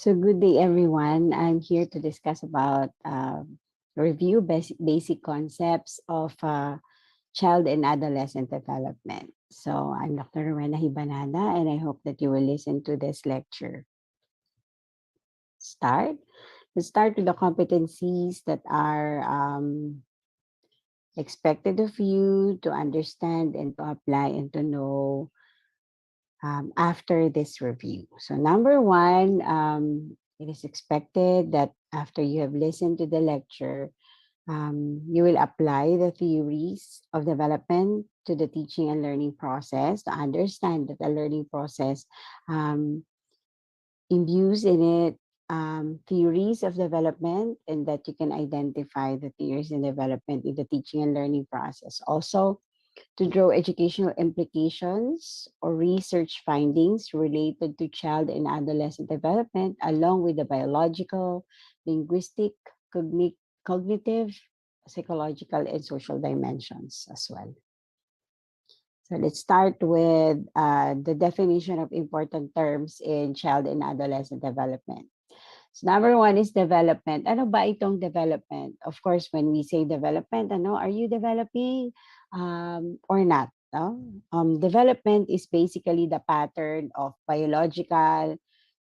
So good day, everyone. I'm here to discuss about review basic concepts of child and adolescent development. So I'm Dr. Rowena Hibanada, and I hope that you will listen to this lecture. Start. Let's start with the competencies that are expected of you to understand and to apply and to know after this review. So number one, it is expected that after you have listened to the lecture, you will apply the theories of development to the teaching and learning process to understand that the learning process um, imbues in it theories of development and that you can identify the theories and development in the teaching and learning process. Also, to draw educational implications or research findings related to child and adolescent development, along with the biological, linguistic, cognitive, psychological, and social dimensions as well. So let's start with the definition of important terms in child and adolescent development. So number one is development. Ano ba itong development? Of course, when we say development, are you developing or not? No? Development is basically the pattern of biological,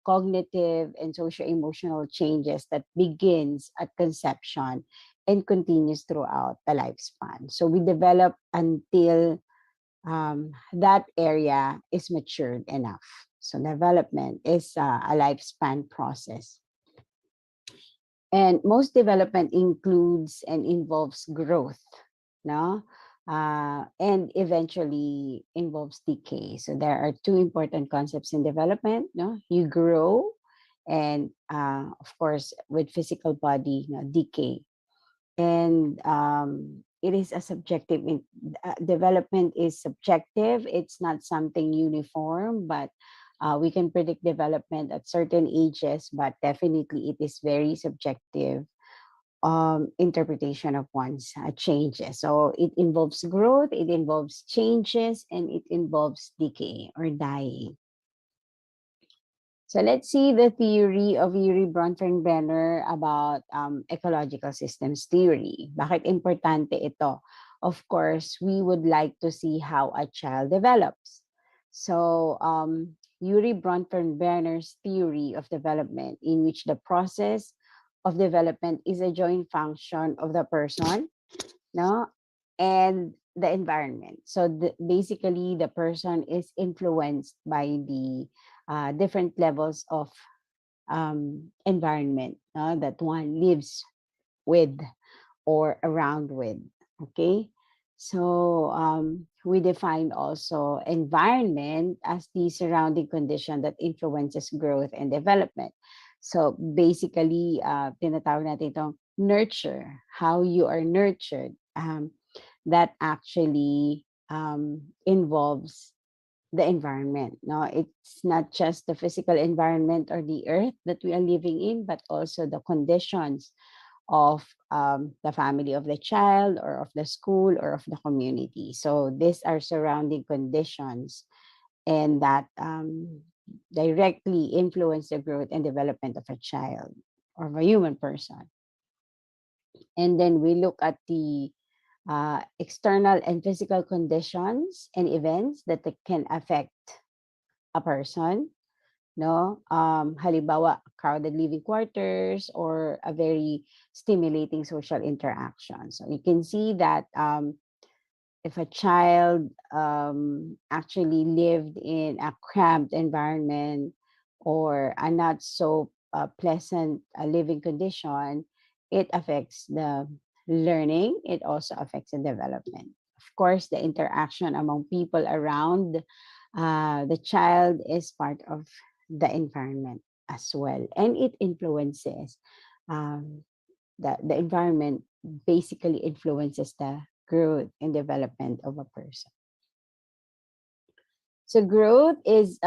cognitive, and socio-emotional changes that begins at conception and continues throughout the lifespan. So we develop until that area is matured enough. So development is a lifespan process. And most development includes and involves growth, no? And eventually involves decay. So there are two important concepts in development. No, you grow, and of course, with physical body, decay. And it is a subjective. Development is subjective. It's not something uniform, but we can predict development at certain ages, but definitely it is very subjective interpretation of one's changes. So it involves growth, it involves changes, and it involves decay or dying. So let's see the theory of Yuri Bronfenbrenner about ecological systems theory. Bakit importante ito? Of course, we would like to see how a child develops. So Yuri Bronfenbrenner's theory of development, in which the process of development is a joint function of the person, no, and the environment. So basically, the person is influenced by the different levels of environment that one lives with or around with. Okay. So we define also environment as the surrounding condition that influences growth and development. So basically, tinatawag natin itong nurture, how you are nurtured. That actually involves the environment. No, it's not just the physical environment or the earth that we are living in, but also the conditions of the family of the child or of the school or of the community. So these are surrounding conditions and that directly influence the growth and development of a child or of a human person. And then we look at the external and physical conditions and events that can affect a person, no? Halimbawa, crowded living quarters or a very stimulating social interaction. So you can see that if a child actually lived in a cramped environment or a not so pleasant living condition, it affects the learning. It also affects the development. Of course, the interaction among people around the child is part of the environment as well, and it influences um, the environment basically influences the growth and development of a person. So growth is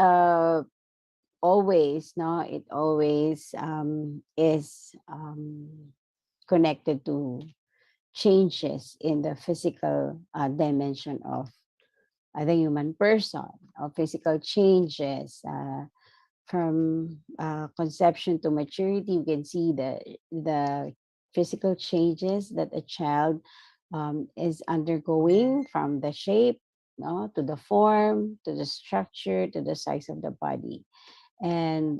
always, no, it always is connected to changes in the physical dimension of the human person, of physical changes, conception to maturity, you can see the physical changes that a child is undergoing, from the shape, no, to the form, to the structure, to the size of the body. And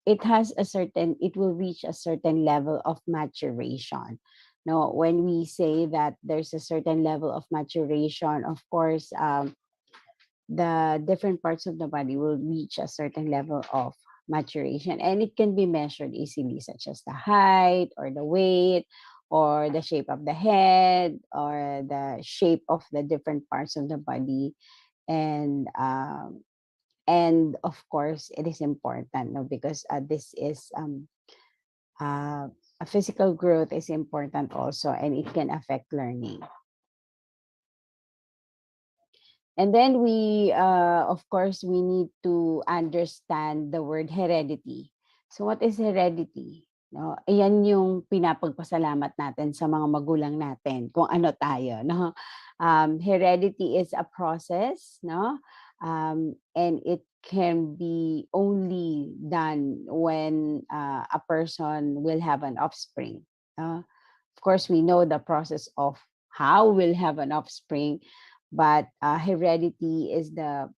it will reach a certain level of maturation. No, when we say that there's a certain level of maturation, of course, the different parts of the body will reach a certain level of maturation, and it can be measured easily, such as the height or the weight or the shape of the head or the shape of the different parts of the body. And of course, it is important, no, because this is uh, a physical growth is important also, and it can affect learning. And then of course, we need to understand the word heredity. So what is heredity? No, ayan yung pinapagpasalamat natin sa mga magulang natin kung ano tayo, no? Heredity is a process, no? And it can be only done when a person will have an offspring. Of course, we know the process of how we'll have an offspring, but heredity is the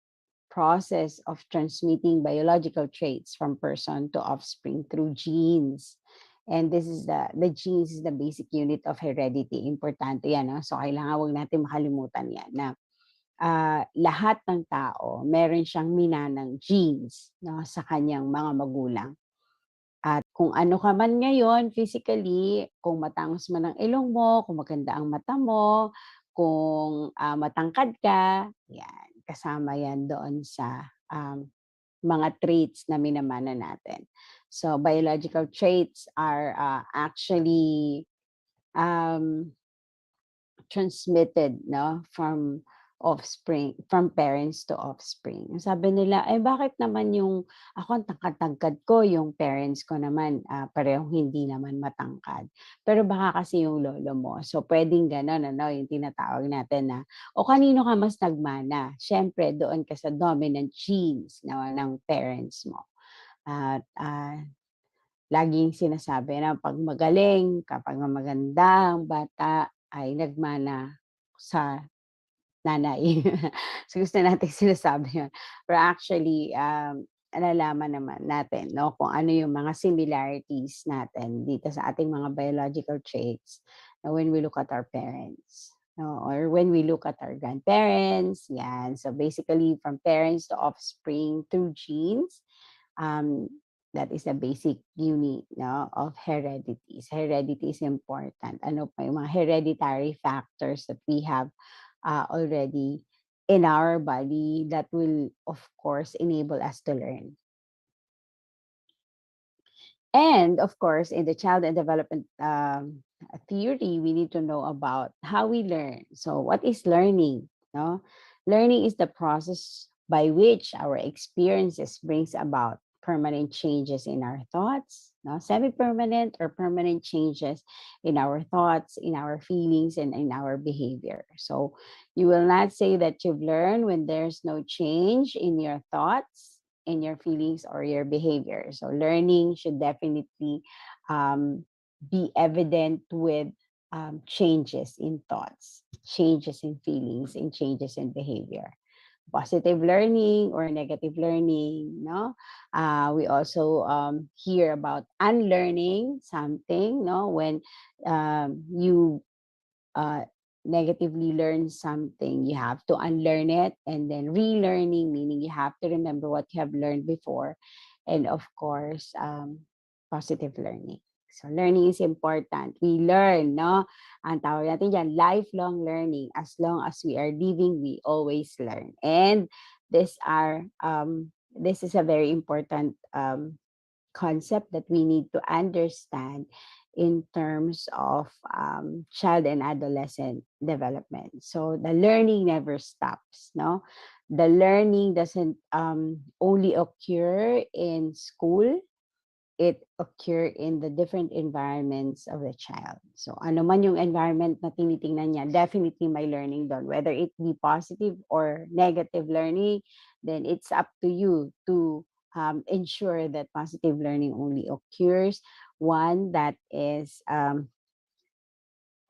process of transmitting biological traits from person to offspring through genes. And this is the genes is the basic unit of heredity. Importante yan. No? So kailangan wag natin makalimutan yan na lahat ng tao meron siyang minanang genes, no, sa kanyang mga magulang. At kung ano ka man ngayon physically, kung matangos man ang ilong mo, kung maganda ang mata mo, kung matangkad ka, yan, kasama yan doon sa mga traits na minamana natin. So biological traits are actually transmitted, no, from parents to offspring. Sabi nila, eh bakit naman yung ako ang tangkad-tangkad ko, yung parents ko naman parehong hindi naman matangkad. Pero baka kasi yung lolo mo. So pwedeng gano'n, ano, yung tinatawag natin na, o kanino ka mas nagmana? Siyempre, doon ka sa dominant genes ng parents mo. At laging sinasabi na pag magaling, kapag maganda ang bata, ay nagmana sa nanay. So gusto natin sinasabi yun. Pero actually, nalalaman naman natin, no, kung ano yung mga similarities natin dito sa ating mga biological traits, when we look at our parents. No, or when we look at our grandparents, yan. So basically, from parents to offspring through genes, um, that is a basic unit, no, of heredity. So heredity is important. Ano pa yung mga hereditary factors that we have already in our body that will, of course, enable us to learn. And of course, in the child and development theory, we need to know about how we learn. So, what is learning? No, learning is the process by which our experiences brings about permanent changes in our thoughts, no, semi-permanent or permanent changes in our thoughts, in our feelings, and in our behavior. So, you will not say that you've learned when there's no change in your thoughts, in your feelings, or your behavior. So learning should definitely be evident with changes in thoughts, changes in feelings, and changes in behavior. Positive learning or negative learning, no? We also hear about unlearning something, no? When you uh, negatively learn something, you have to unlearn it, and then relearning, meaning you have to remember what you have learned before, and of course, positive learning. So learning is important. We learn, no? Ang tawag natin dyan, lifelong learning. As long as we are living, we always learn. And this is a very important concept that we need to understand in terms of child and adolescent development. So the learning never stops, no? The learning doesn't only occur in school, it occur in the different environments of the child. So ano man yung environment na tinitingnan niya, definitely may learning doon. Whether it be positive or negative learning, then it's up to you to ensure that positive learning only occurs one that is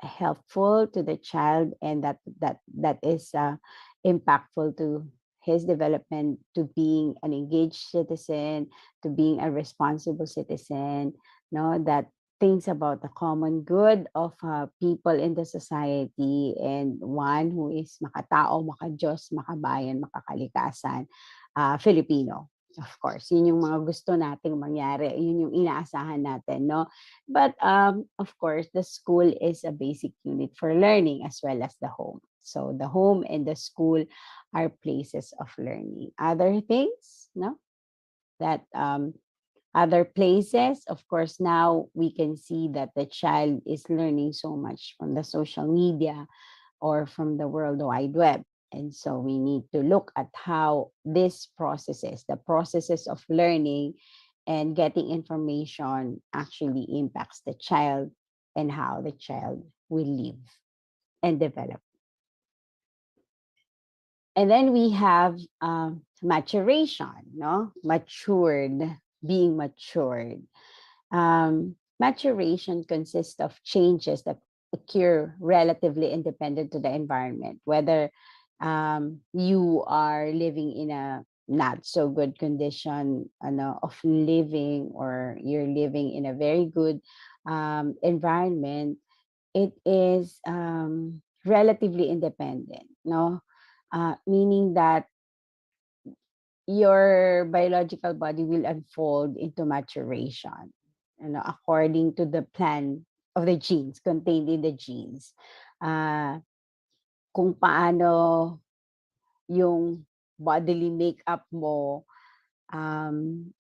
helpful to the child, and that is impactful to his development, to being an engaged citizen, to being a responsible citizen, no, that thinks about the common good of people in the society, and one who is makatao, makajos, makabayan, makakalikasan, Filipino. Of course, yun yung mga gusto nating mangyari, yun yung inaasahan natin, no? But of course, the school is a basic unit for learning as well as the home. So the home and the school are places of learning. Other things, no? That other places, of course, now we can see that the child is learning so much from the social media or from the World Wide Web. And so we need to look at how this processes, the processes of learning and getting information actually impacts the child and how the child will live and develop. And then we have maturation, no? Being matured. Maturation consists of changes that occur relatively independent to the environment, whether you are living in a not so good condition of living, or you're living in a very good environment. It is relatively independent, no? Meaning that your biological body will unfold into maturation, according to the plan of the genes contained in the genes. Kung paano yung bodily makeup mo,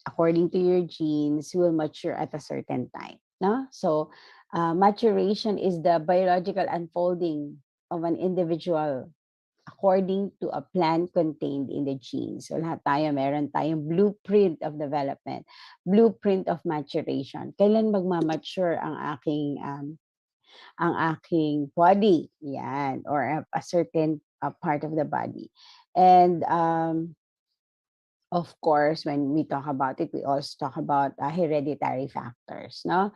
according to your genes, will mature at a certain time. No? So, maturation is the biological unfolding of an individual according to a plan contained in the genes. So lahat tayo, meron tayong blueprint of development, blueprint of maturation. Kailan magmamature ang aking body, yan, or a certain part of the body. And of course, when we talk about it, we also talk about hereditary factors, no?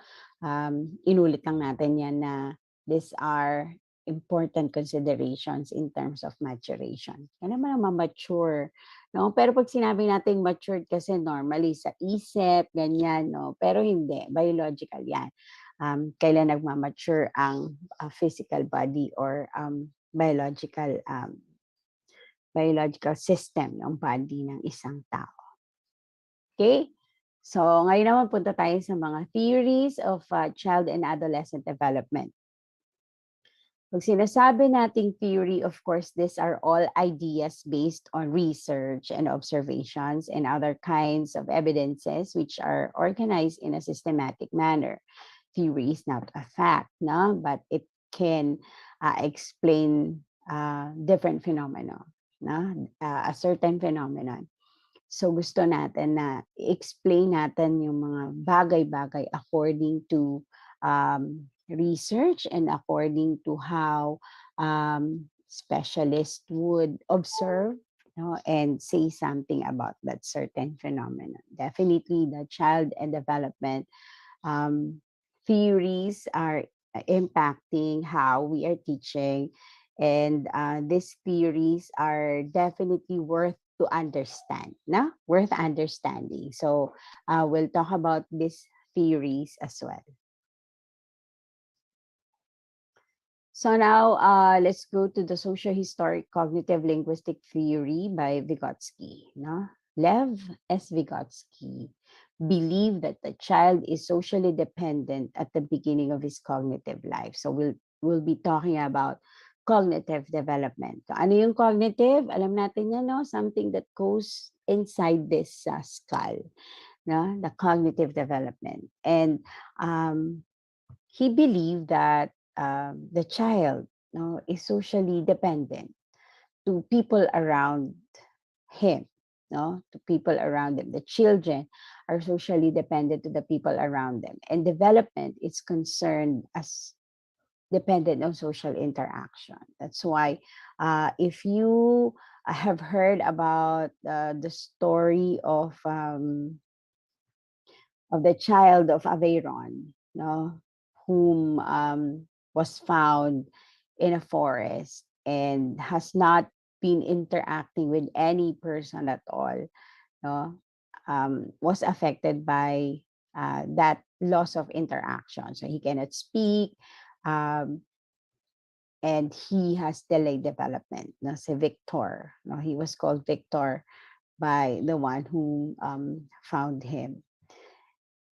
Inulit lang natin yan na these are important considerations in terms of maturation. Kaya naman ma-mature, no? Pero pag sinabi natin matured kasi normally sa isip, ganyan, no? Pero hindi, biological yan. Kailan nagmamature ang physical body or biological system ng body ng isang tao. Okay? So, ngayon naman punta tayo sa mga theories of child and adolescent development. Pag sinasabi nating theory, of course, these are all ideas based on research and observations and other kinds of evidences which are organized in a systematic manner. Theory is not a fact, no? But it can explain different phenomena. No? A certain phenomenon. So gusto natin na explain natin yung mga bagay-bagay according to research and according to how specialists would observe, and say something about that certain phenomenon. Definitely the child and development theories are impacting how we are teaching, and these theories are definitely worth to understand, no? Worth understanding. So we'll talk about these theories as well. So now let's go to the socio-historic cognitive linguistic theory by Vygotsky. No? Lev S. Vygotsky believed that the child is socially dependent at the beginning of his cognitive life. So we'll be talking about cognitive development. So, ano yung cognitive? Alam natin yan, no? Something that goes inside this skull, no? The cognitive development. And he believed that the child, is socially dependent to people around him, to people around them. The children are socially dependent to the people around them. And development is concerned as dependent on social interaction. That's why if you I have heard about the story of the child of Aveyron, no, whom was found in a forest and has not been interacting with any person at all, no, was affected by that loss of interaction. So he cannot speak, um, and he has delayed development. No, si Victor, no, he was called Victor by the one who found him.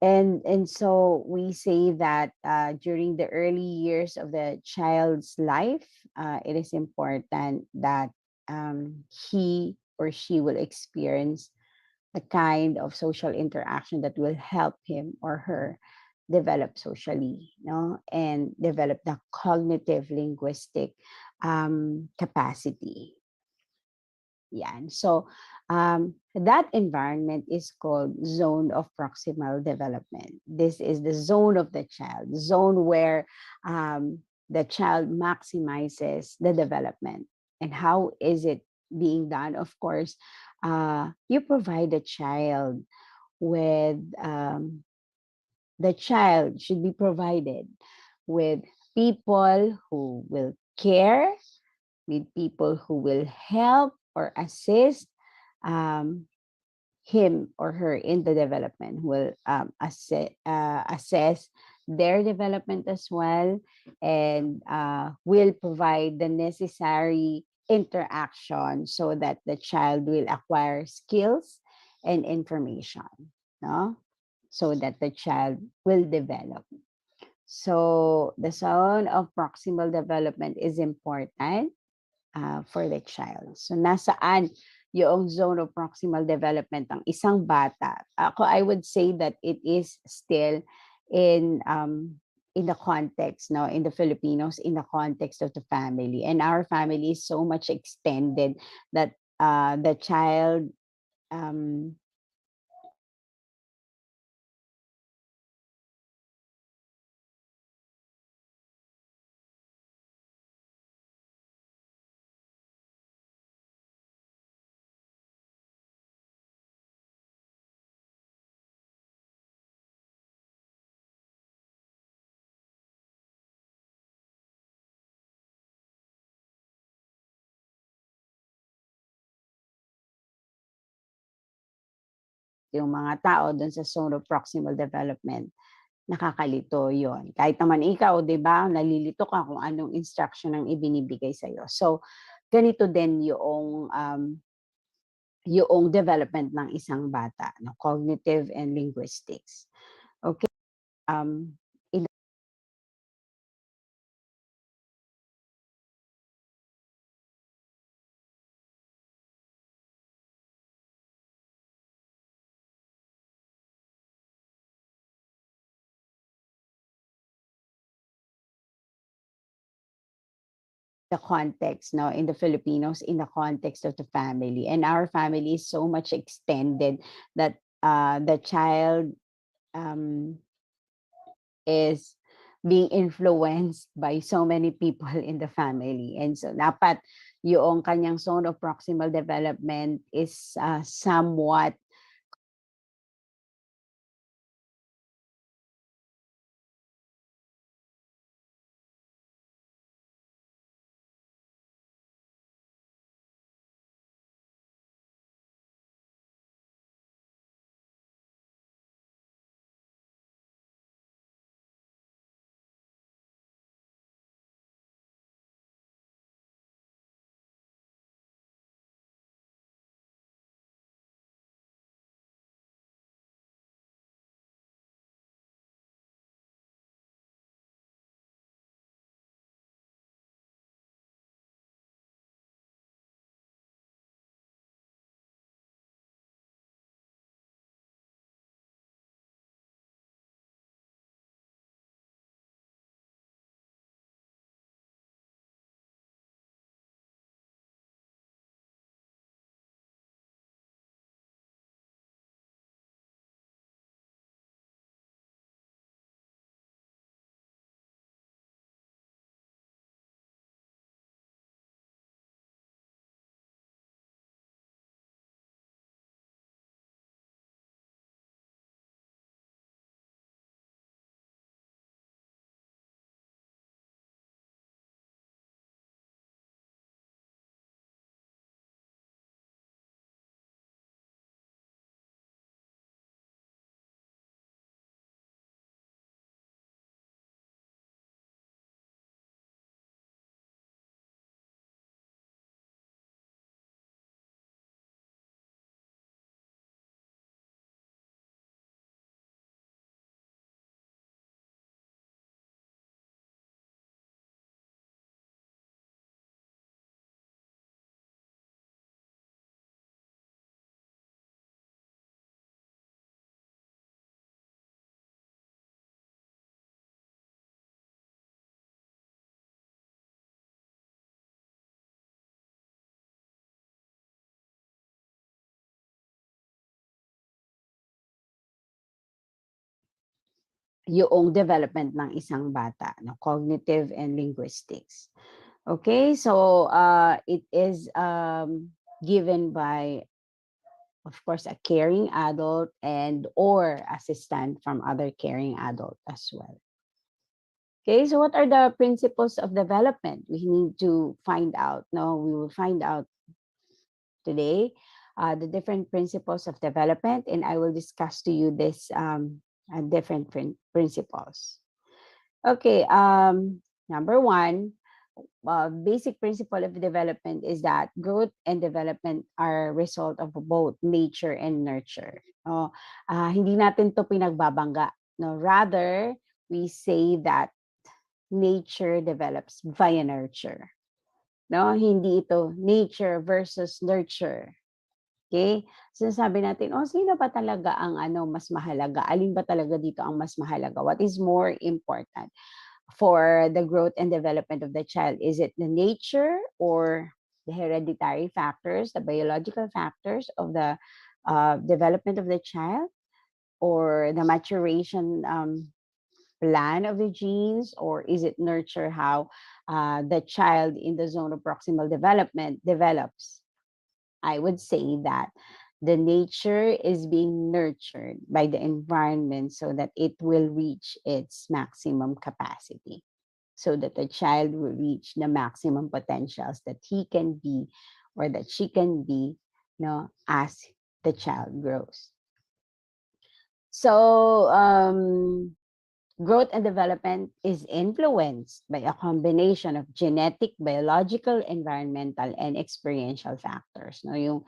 And so we say that during the early years of the child's life, it is important that he or she will experience the kind of social interaction that will help him or her develop socially, no, and develop the cognitive linguistic capacity. Yeah. And so that environment is called zone of proximal development. This is the zone of the child, zone where the child maximizes the development. And how is it being done? Of course, you provide the child with, the child should be provided with people who will care, with people who will help or assist um, him or her in the development, who will assess their development as well, and will provide the necessary interaction so that the child will acquire skills and information, no? So that the child will develop. So the zone of proximal development is important for the child. So nasaan yung zone of proximal development ng isang bata? Ako, I would say that it is still in the context, no, in the Filipinos, in the context of the family. And our family is so much extended that the child um, yung mga tao dun sa zone of proximal development, nakakalito yon. Kahit naman ikaw, di ba, nalilito ka kung anong instruction ang ibinibigay sa'yo. So, ganito din yung development ng isang bata, no? Cognitive and linguistics. Okay? In the context, no, in the Filipinos, in the context of the family. And our family is so much extended that the child um, is being influenced by so many people in the family. And so dapat yung kanyang zone of proximal development is somewhat yung development ng isang bata, no? Cognitive and linguistics. Okay, so it is given by, of course, a caring adult and or assistant from other caring adult as well. Okay, so what are the principles of development? We need to find out. No, we will find out today the different principles of development, and I will discuss to you this different principles. Okay, number one, basic principle of development is that growth and development are a result of both nature and nurture. Hindi natin to pinagbabangga. No, rather, we say that nature develops via nurture. No, hindi ito nature versus nurture. Okay? Sinasabi natin, oh, sino ba talaga ang mas mahalaga? Alin ba talaga dito ang mas mahalaga? What is more important for the growth and development of the child? Is it the nature or the hereditary factors, the biological factors of the development of the child, or the maturation plan of the genes, or is it nurture, how the child in the zone of proximal development develops? I would say that the nature is being nurtured by the environment so that it will reach its maximum capacity, so that the child will reach the maximum potentials that he can be or that she can be, as the child grows. So growth and development is influenced by a combination of genetic, biological, environmental, and experiential factors. No, yung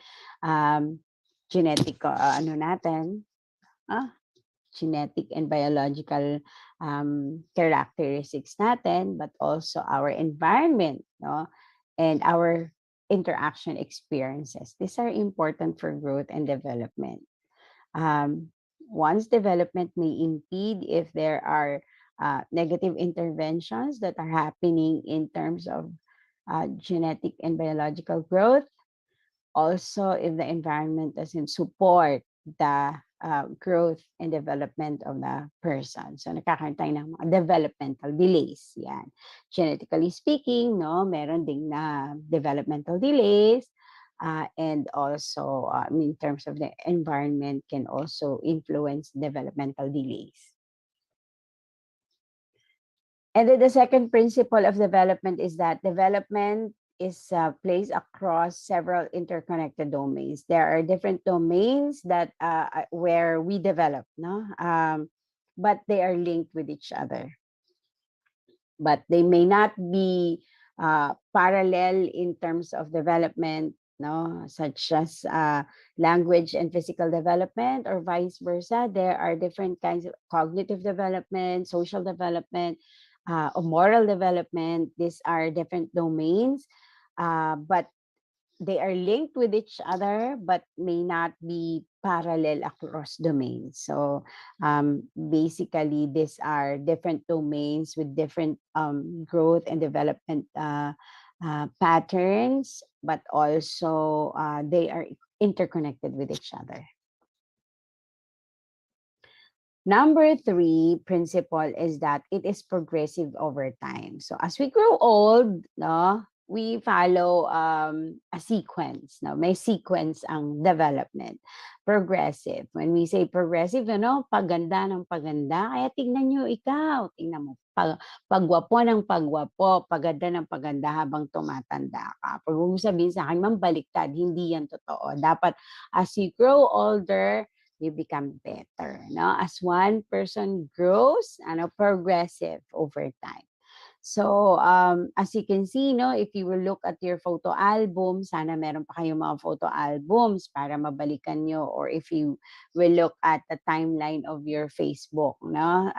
genetic natin, genetic and biological characteristics natin, but also our environment, no, and our interaction experiences. These are important for growth and development. One's development may impede if there are negative interventions that are happening in terms of genetic and biological growth. Also, if the environment doesn't support the growth and development of the person. So, nakakaroon tayo ng mga developmental delays. Yan. Genetically speaking, no, meron ding na developmental delays. And also, in terms of the environment, can also influence developmental delays. And then the second principle of development is that development is placed across several interconnected domains. There are different domains that where we develop, no, but they are linked with each other. But they may not be parallel in terms of development, no, such as language and physical development, or vice versa. There are different kinds of cognitive development, social development, or moral development. These are different domains, but they are linked with each other, but may not be parallel across domains. So basically, these are different domains with different growth and development patterns, but also they are interconnected with each other. Number 3 principle is that it is progressive over time. So as we grow old, no, we follow a sequence. No, may sequence ang development. Progressive. When we say progressive, paganda ng paganda. Kaya tingnan nyo ikaw. Tingnan mo. Pagwapo ng pagwapo. Paganda ng paganda habang tumatanda ka. Pag mo sabihin sa akin, ma'am, baliktad. Hindi yan totoo. Dapat as you grow older, you become better. No? As one person grows, progressive over time. So, as you can see, no, if you will look at your photo album, sana meron pa kayong mga photo albums para mabalikan nyo, or if you will look at the timeline of your Facebook, no,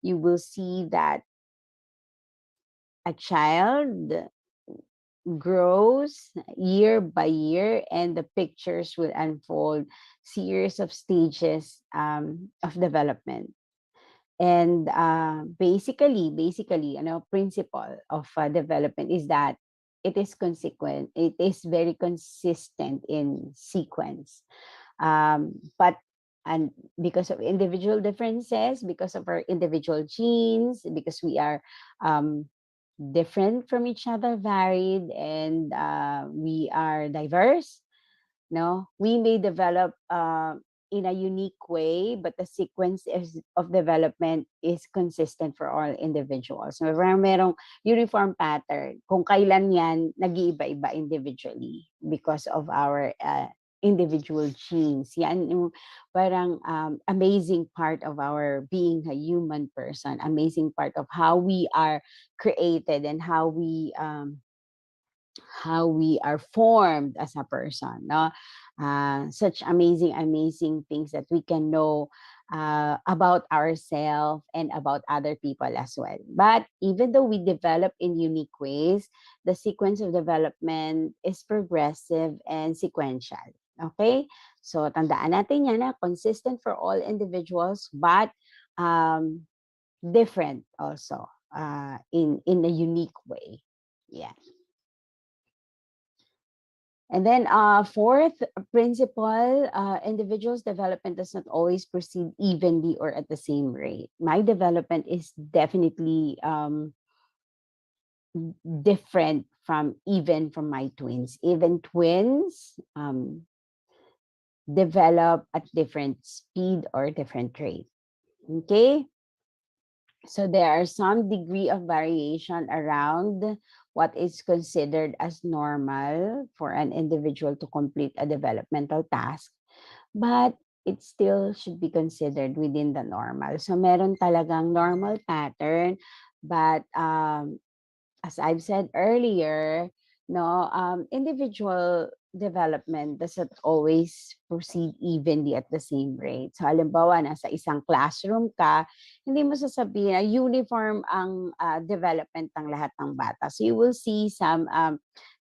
you will see that a child grows year by year, and the pictures will unfold series of stages of development. And basically, principle of development is that it is consequent. It is very consistent in sequence. But and because of individual differences, because of our individual genes, because we are um, different from each other, varied, and we are diverse, no, we may develop in a unique way, but the sequence of development is consistent for all individuals. So merong uniform pattern kung kailan yan nag-iiba-iba individually because of our individual genes. Yan yung parang amazing part of our being a human person, amazing part of how we are created and how we are formed as a person, no? Such amazing things that we can know about ourselves and about other people as well. But even though we develop in unique ways, the sequence of development is progressive and sequential. Okay? So tandaan natin yan na consistent for all individuals, but um, different also in a unique way. Yeah. And then fourth principle, individuals' development does not always proceed evenly or at the same rate. My development is definitely different from even from my twins. Even twins develop at different speed or different rate. Okay? So there are some degree of variation around what is considered as normal for an individual to complete a developmental task, but it still should be considered within the normal. So meron talagang normal pattern, but as I've said earlier, no, individual development doesn't always proceed evenly at the same rate. So halimbawa, nasa isang classroom ka, hindi mo sasabihin na uniform ang development ng lahat ng bata. So you will see some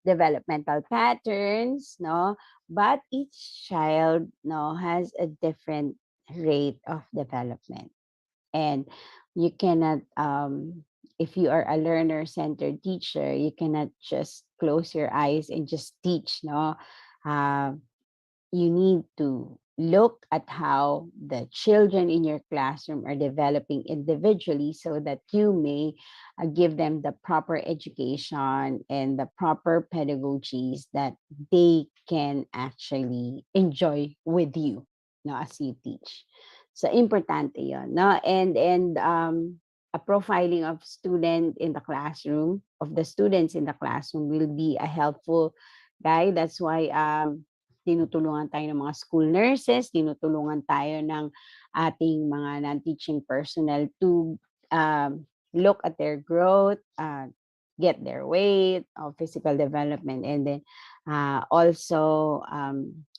developmental patterns, no? But each child, no, has a different rate of development. And you cannot if you are a learner centered teacher, you cannot just close your eyes and just teach, no. uh, you need to look at how the children in your classroom are developing individually so that you may give them the proper education and the proper pedagogies that they can actually enjoy with you, no, as you teach. So importante yon, no. And a profiling of student in the classroom, of the students in the classroom, will be a helpful guide. That's why tinutulungan tayo ng mga school nurses, tinutulungan tayo ng ating mga non-teaching personnel to look at their growth, get their weight, physical development, and then also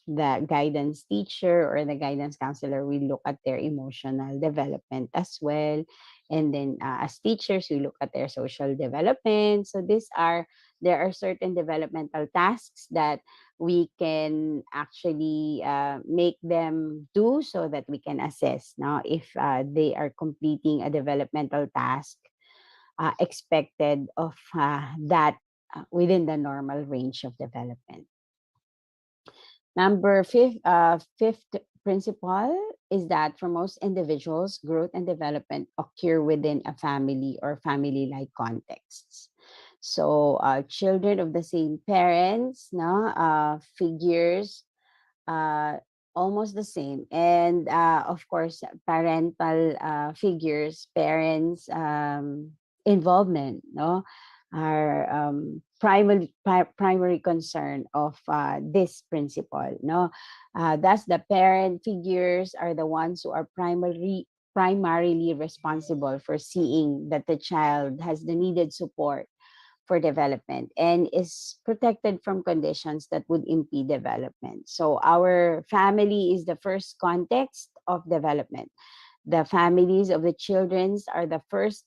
the guidance teacher or the guidance counselor will look at their emotional development as well. And then as teachers, we look at their social development. So there are certain developmental tasks that we can actually make them do so that we can assess now if they are completing a developmental task expected of that within the normal range of development. Fifth principle is that for most individuals, growth and development occur within a family or family-like contexts. So children of the same parents, no, figures uh, almost the same. And of course, parental figures, parents' involvement, no, are primary concern of this principle, no. Thus, the parent figures are the ones who are primarily responsible for seeing that the child has the needed support for development and is protected from conditions that would impede development. So our family is the first context of development. The families of the children are the first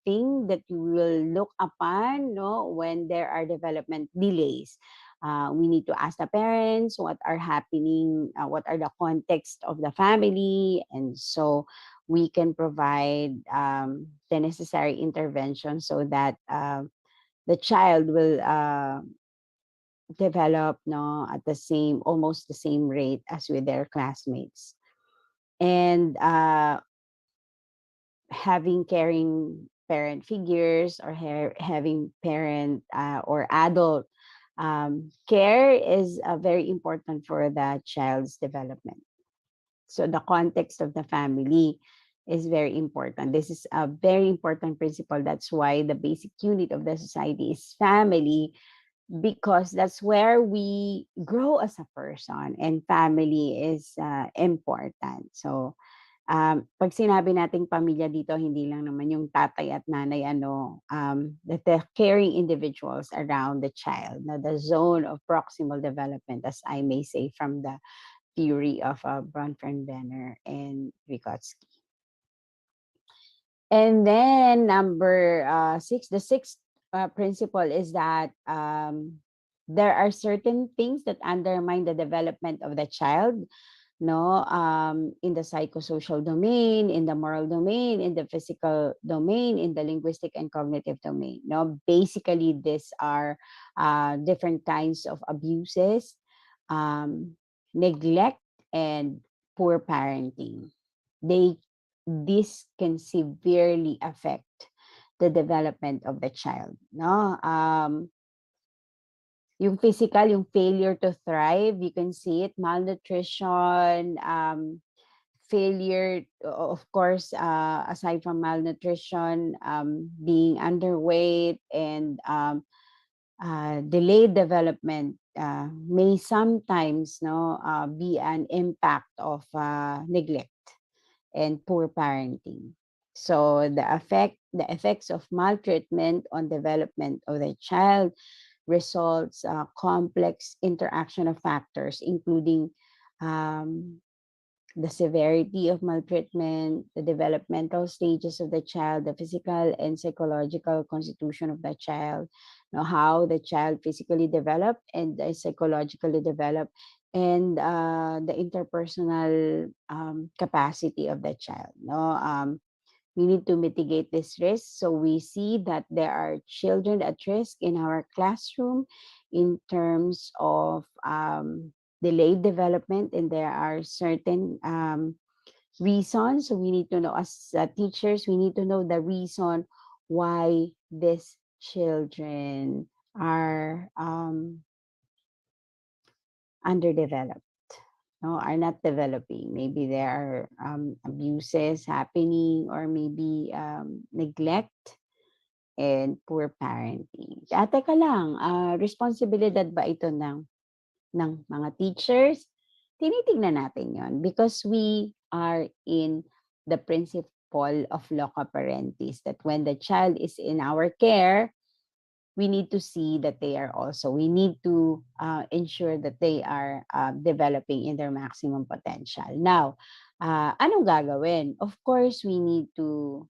thing that you will look upon, no, when there are development delays. We need to ask the parents what are happening, what are the context of the family, and so we can provide the necessary intervention so that the child will develop, no, at the same almost the same rate as with their classmates. And having caring parent figures, or having parent or adult care is very important for the child's development. So the context of the family is very important. This is a very important principle. That's why the basic unit of the society is family, because that's where we grow as a person, and family is important. So pag sinabi nating pamilya dito, hindi lang naman yung tatay at nanay, the caring individuals around the child, na the zone of proximal development, as I may say, from the theory of Bronfenbrenner and Vygotsky. And then number 6, the sixth principle is that there are certain things that undermine the development of the child, no, in the psychosocial domain, in the moral domain, in the physical domain, in the linguistic and cognitive domain. No, basically these are different kinds of abuses, neglect, and poor parenting. They This can severely affect the development of the child. No, yung physical, yung failure to thrive, you can see it, malnutrition, failure, of course, aside from malnutrition, being underweight, and delayed development may sometimes, be an impact of neglect and poor parenting. So the effects of maltreatment on development of the child results complex interaction of factors, including um, the severity of maltreatment, the developmental stages of the child, the physical and psychological constitution of the child, how the child physically developed and psychologically developed, and the interpersonal capacity of the child. We need to mitigate this risk. So we see that there are children at risk in our classroom in terms of delayed development, and there are certain reasons. So we need to know, as teachers, we need to know the reason why these children are underdeveloped, no, are not developing. Maybe there are abuses happening, or maybe neglect and poor parenting. Teka lang, responsibilidad ba ito ng mga teachers? Tinitingnan natin yon, because we are in the principle of loco parentis, that when the child is in our care, we need to see that we need to ensure that they are developing in their maximum potential. Now, anong gagawin? Of course, we need to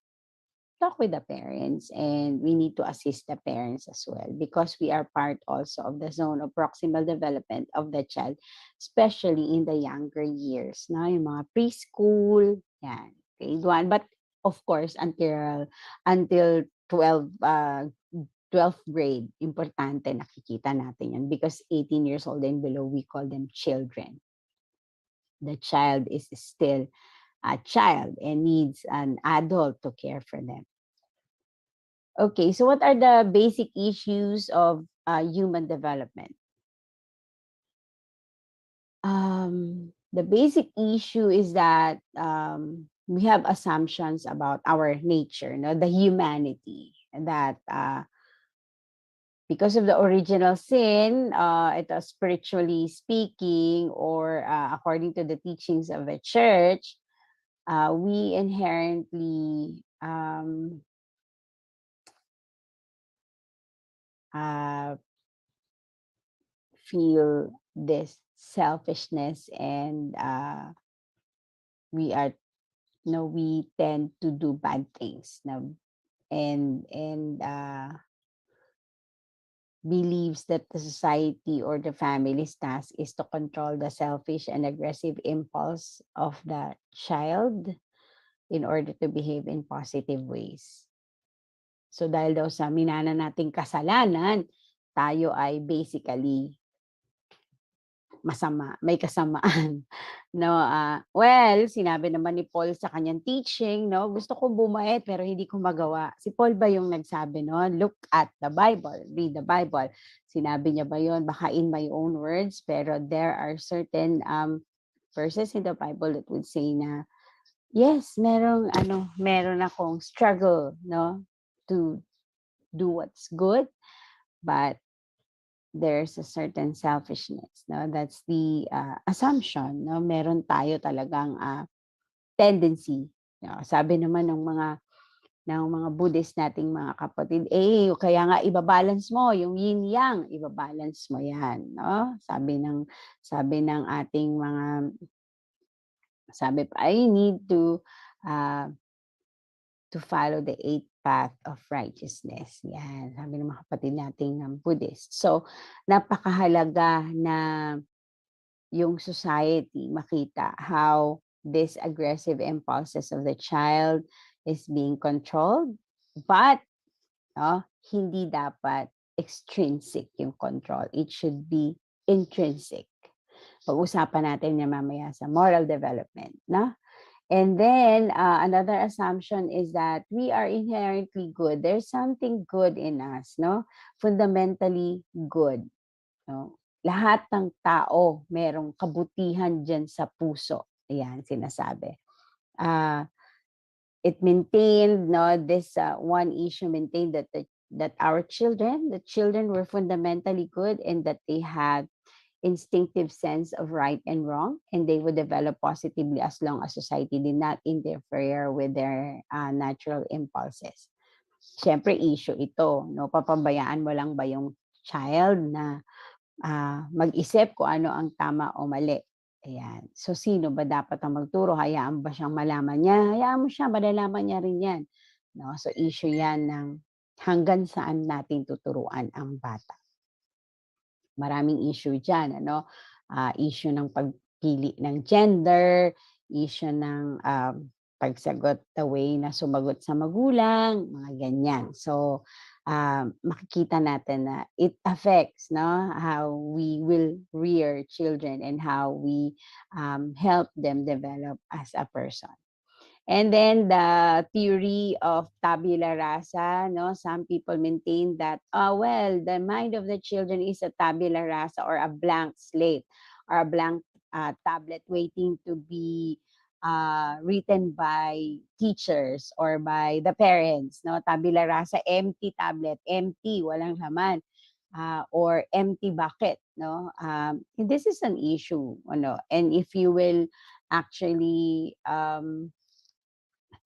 talk with the parents, and we need to assist the parents as well, because we are part also of the zone of proximal development of the child, especially in the younger years, na yung mga preschool, yan, grade 1. But of course, until 12th grade, importante, nakikita natin yan, because 18 years old and below, we call them children. The child is still a child and needs an adult to care for them. Okay, so what are the basic issues of human development? The basic issue is that we have assumptions about our nature, the humanity, that because of the original sin, it was spiritually speaking, or according to the teachings of the church, we inherently feel this selfishness, and we tend to do bad things now, and believes that the society or the family's task is to control the selfish and aggressive impulse of the child in order to behave in positive ways. So dahil daw sa minana nating kasalanan, tayo ay basically masama, may kasamaan. No, well, sinabi naman ni Paul sa kanyang teaching, no, gusto ko bumait pero hindi ko magawa. Si Paul ba yung nagsabi, no? Look at the Bible, read the Bible. Sinabi niya ba yon? Baka in my own words, pero there are certain verses in the Bible that would say na, yes, meron akong struggle, no, to do what's good, but there's a certain selfishness, no? That's the assumption, no? Meron tayo talagang tendency. No? Sabi naman ng mga Buddhist nating mga kapatid, kaya nga ibabalance mo yung yin yang, ibabalance mo 'yan, no? Sabi ng ating mga sabi pa, I need to follow the eighth path of righteousness. Yan, sabi ng mga kapatid nating Buddhist. So, napakahalaga na yung society makita how these aggressive impulses of the child is being controlled, but hindi dapat extrinsic yung control. It should be intrinsic. Pag-usapan natin yan mamaya sa moral development, no? And then another assumption is that we are inherently good. There's something good in us, no? Fundamentally good, no? Lahat ng tao merong kabutihan diyan sa puso. Ayan, sinasabi. It maintained, no, this one issue maintained that our children, the children were fundamentally good and that they had instinctive sense of right and wrong, and they would develop positively as long as society did not interfere with their natural impulses. Siyempre, issue ito, no? Papabayaan mo lang ba yung child na mag-isip kung ano ang tama o mali? Ayan. So, sino ba dapat ang magturo? Hayaan ba siyang malaman niya? Hayaan mo siya, malalaman niya rin yan. No? So, issue yan ng hanggang saan natin tuturuan ang bata. Maraming issue dyan, issue ng pagpili ng gender, issue ng pagsagot the way na sumagot sa magulang, mga ganyan. So, makikita natin na it affects, no, how we will rear children and how we help them develop as a person. And then the theory of tabula rasa, no? Some people maintain that, the mind of the children is a tabula rasa or a blank slate or a blank tablet waiting to be written by teachers or by the parents, no? Tabula rasa, empty tablet, empty, walang laman. Or empty bucket, no? This is an issue, and if you will actually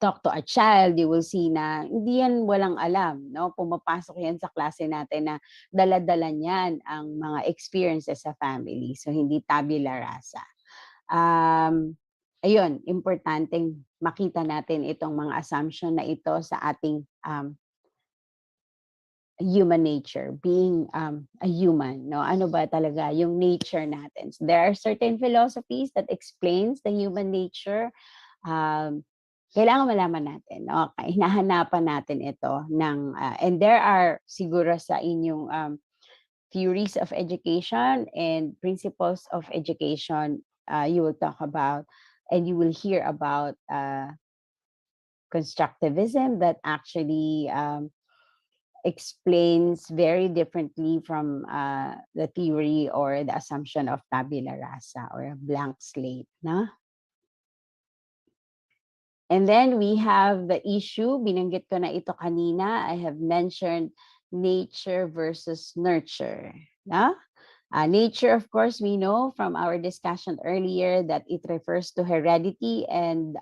talk to a child, you will see na hindi yan walang alam, no? Pumapasok yan sa klase natin na dala-dala niyan ang mga experiences sa family. So, hindi tabula rasa. Ayun, importanteng makita natin itong mga assumption na ito sa ating human nature, being a human, no? Ano ba talaga yung nature natin? So, there are certain philosophies that explains the human nature. Kailangan malaman natin, okay, hinahanapan natin ito and there are siguro sa inyong theories of education and principles of education, you will talk about and you will hear about constructivism that actually explains very differently from the theory or the assumption of tabula rasa or a blank slate, no? And then we have the issue, binanggit ko na ito kanina, I have mentioned nature versus nurture. No? Nature, of course, we know from our discussion earlier that it refers to heredity and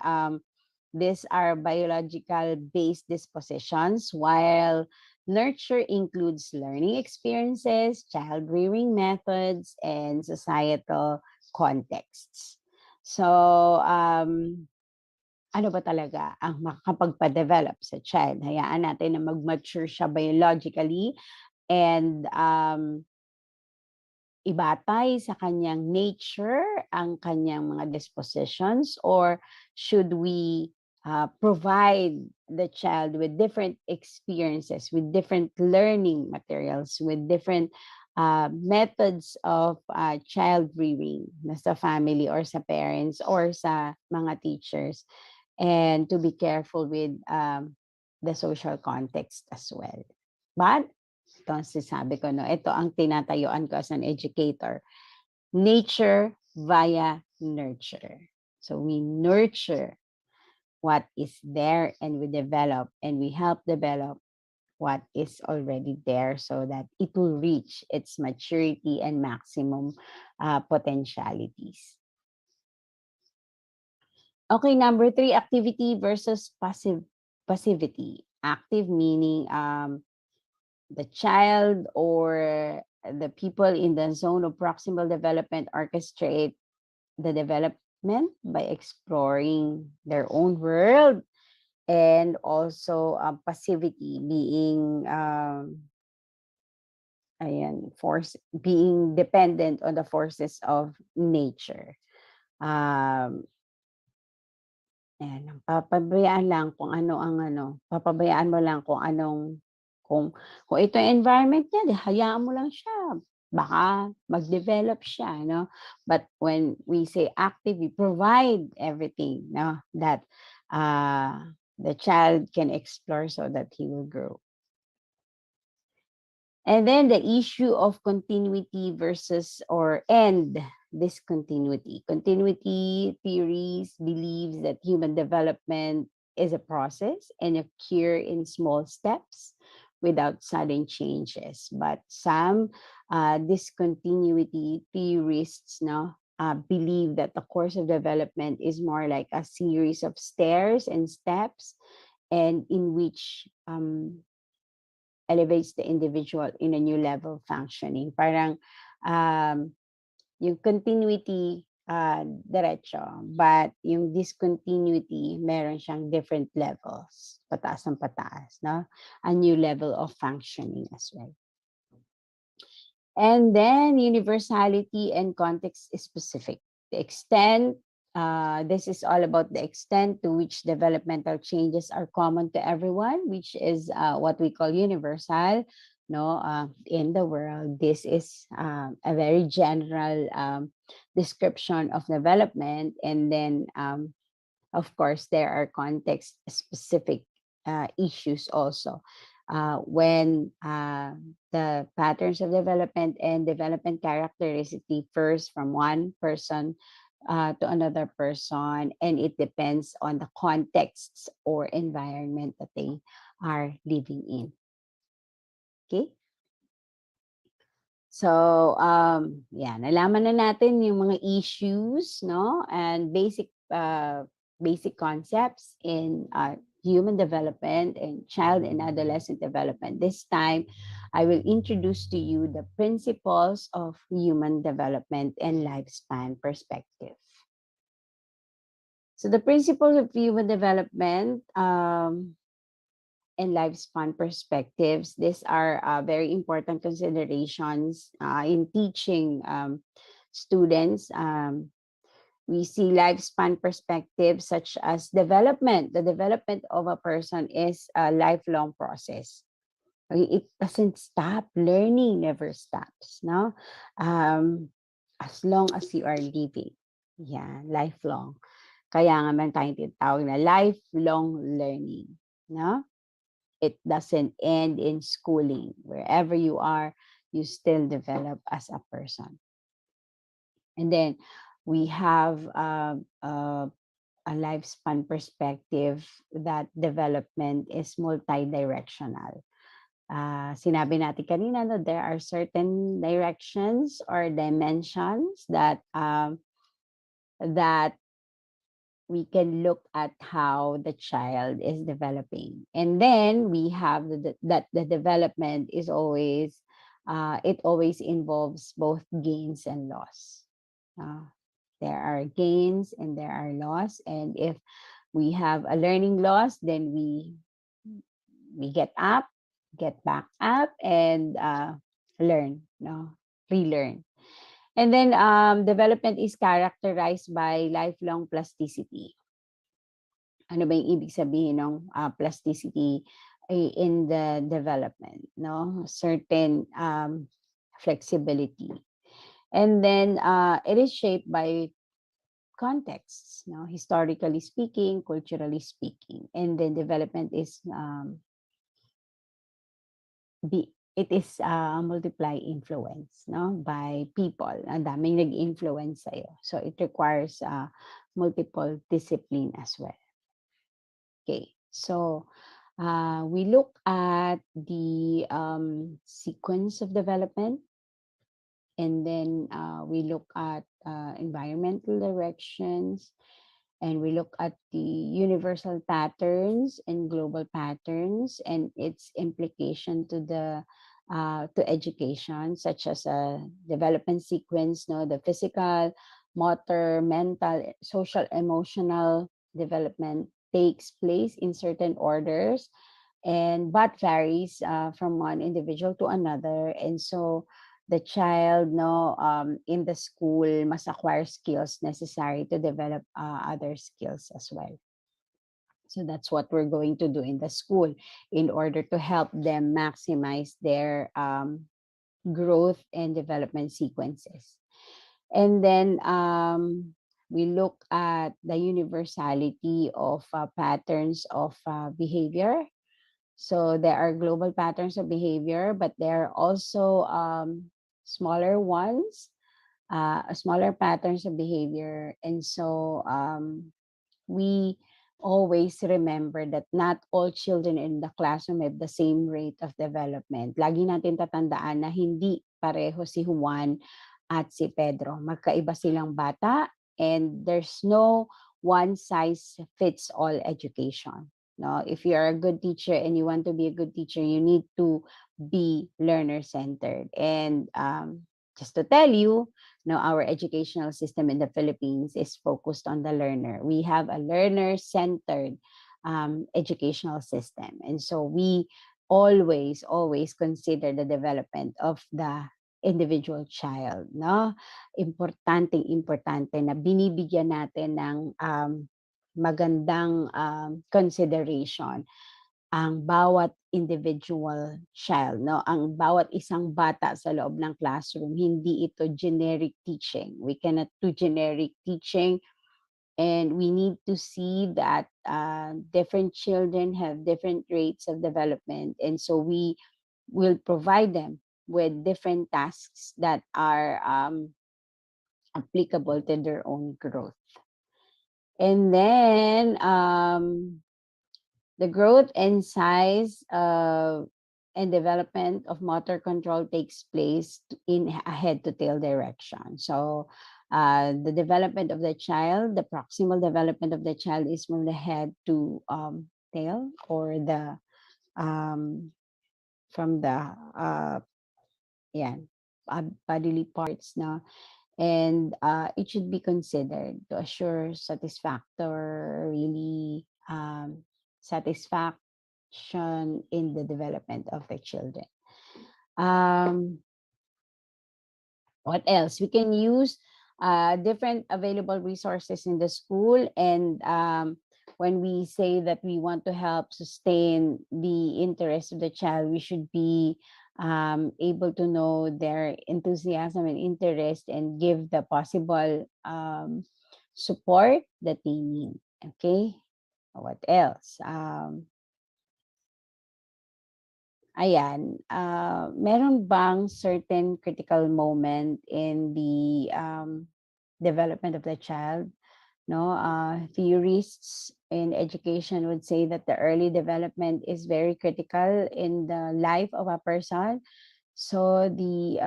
these are biological-based dispositions, while nurture includes learning experiences, child-rearing methods, and societal contexts. So, ano ba talaga ang makakapagpa-develop sa child? Hayaan natin na mag-mature siya biologically and ibatay sa kanyang nature ang kanyang mga dispositions, or should we provide the child with different experiences, with different learning materials, with different methods of child rearing na sa family or sa parents or sa mga teachers, and to be careful with the social context as well. But ito ang sinasabi ko, no, ito ang tinatayuan ko as an educator. Nature via nurture. So we nurture what is there and we develop and we help develop what is already there so that it will reach its maturity and maximum potentialities. Okay, number 3, activity versus passivity. Active meaning the child or the people in the zone of proximal development orchestrate the development by exploring their own world, and also passivity being being dependent on the forces of nature. Papabayaan lang kung papabayaan mo lang kung kung ito yung environment niya, di hayaan mo lang siya. Baka mag-develop siya, no? But when we say active, we provide everything, no? That the child can explore so that he will grow. And then the issue of continuity versus and discontinuity. Continuity theories believes that human development is a process and occur in small steps without sudden changes. But some discontinuity theorists believe that the course of development is more like a series of stairs and steps, and in which elevates the individual in a new level of functioning. Parang yung continuity diretso, but yung discontinuity, meron siyang different levels, pataas ng pataas, no? A new level of functioning as well. And then universality and context specific. The extent, this is all about the extent to which developmental changes are common to everyone, which is what we call universal, in the world. This is a very general description of development. And then, of course, there are context specific issues also. When the patterns of development and development characteristics differs from one person to another person, and it depends on the contexts or environment that they are living in. Okay? So, nalaman na natin yung mga issues, no? And basic concepts in human development and child and adolescent development. This time, I will introduce to you the principles of human development and lifespan perspective. So the principles of human development and lifespan perspectives, these are very important considerations in teaching students. We see lifespan perspectives such as development. The development of a person is a lifelong process. It doesn't stop. Learning never stops. No, as long as you are living, lifelong. Kaya nga man tayong tinatawag na lifelong learning. No, it doesn't end in schooling. Wherever you are, you still develop as a person. And then we have a lifespan perspective that development is multi-directional. Sinabi natin kanina, there are certain directions or dimensions that we can look at how the child is developing. And then we have that the development is always, it always involves both gains and loss. There are gains and there are loss. And if we have a learning loss, then we get up, get back up, and learn, relearn. And then development is characterized by lifelong plasticity. Ano ba yung ibig sabihin ng plasticity in the development? Certain flexibility. And then it is shaped by contexts, historically speaking, culturally speaking. And then development is it is multiply influence by people. Ang daming nag-influence sa'yo. So it requires multiple discipline as well. Okay, so we look at the sequence of development, and then we look at environmental directions, and we look at the universal patterns and global patterns and its implication to education, such as a development sequence, the physical, motor, mental, social, emotional development takes place in certain orders, and but varies from one individual to another. And so the child in the school must acquire skills necessary to develop other skills as well. So that's what we're going to do in the school in order to help them maximize their growth and development sequences. And then we look at the universality of patterns of behavior. So there are global patterns of behavior, but there are also smaller ones, smaller patterns of behavior. And so we always remember that not all children in the classroom have the same rate of development. Lagi natin tatandaan na hindi pareho si Juan at si Pedro. Magkaiba silang bata, and there's no one size fits all education. No, if you are a good teacher and you want to be a good teacher, you need to be learner centered. And just to tell you, our educational system in the Philippines is focused on the learner. We have a learner-centered educational system. And so we always consider the development of the individual child. No? Importante na binibigyan natin ng magandang consideration ang bawat individual child, ang bawat isang bata sa loob ng classroom. Hindi ito generic teaching. We cannot do generic teaching, and we need to see that different children have different rates of development, and so we will provide them with different tasks that are applicable to their own growth. And then the growth and size and development of motor control takes place in a head to tail direction. So the development of the child, the proximal development of the child is from the head to tail, or the from the bodily parts now. And it should be considered to assure satisfactorily satisfaction in the development of the children. What else? We can use different available resources in the school, and when we say that we want to help sustain the interest of the child, we should be able to know their enthusiasm and interest and give the possible support that they need. Okay, what else? Meron bang certain critical moment in the development of the child? No, theorists in education would say that the early development is very critical in the life of a person. So the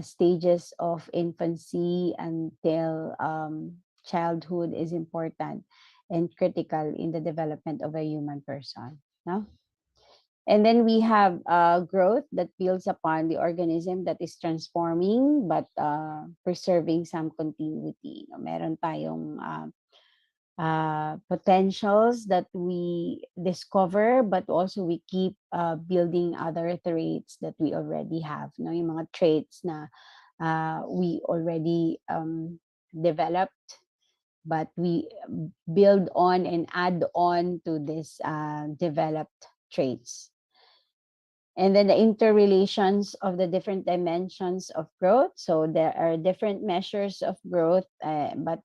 stages of infancy until childhood is important and critical in the development of a human person. No? And then we have growth that builds upon the organism that is transforming but preserving some continuity. Meron tayong potentials that we discover, but also we keep building other traits that we already have. Yung mga traits na we already developed, but we build on and add on to this developed traits. And then the interrelations of the different dimensions of growth. So there are different measures of growth, but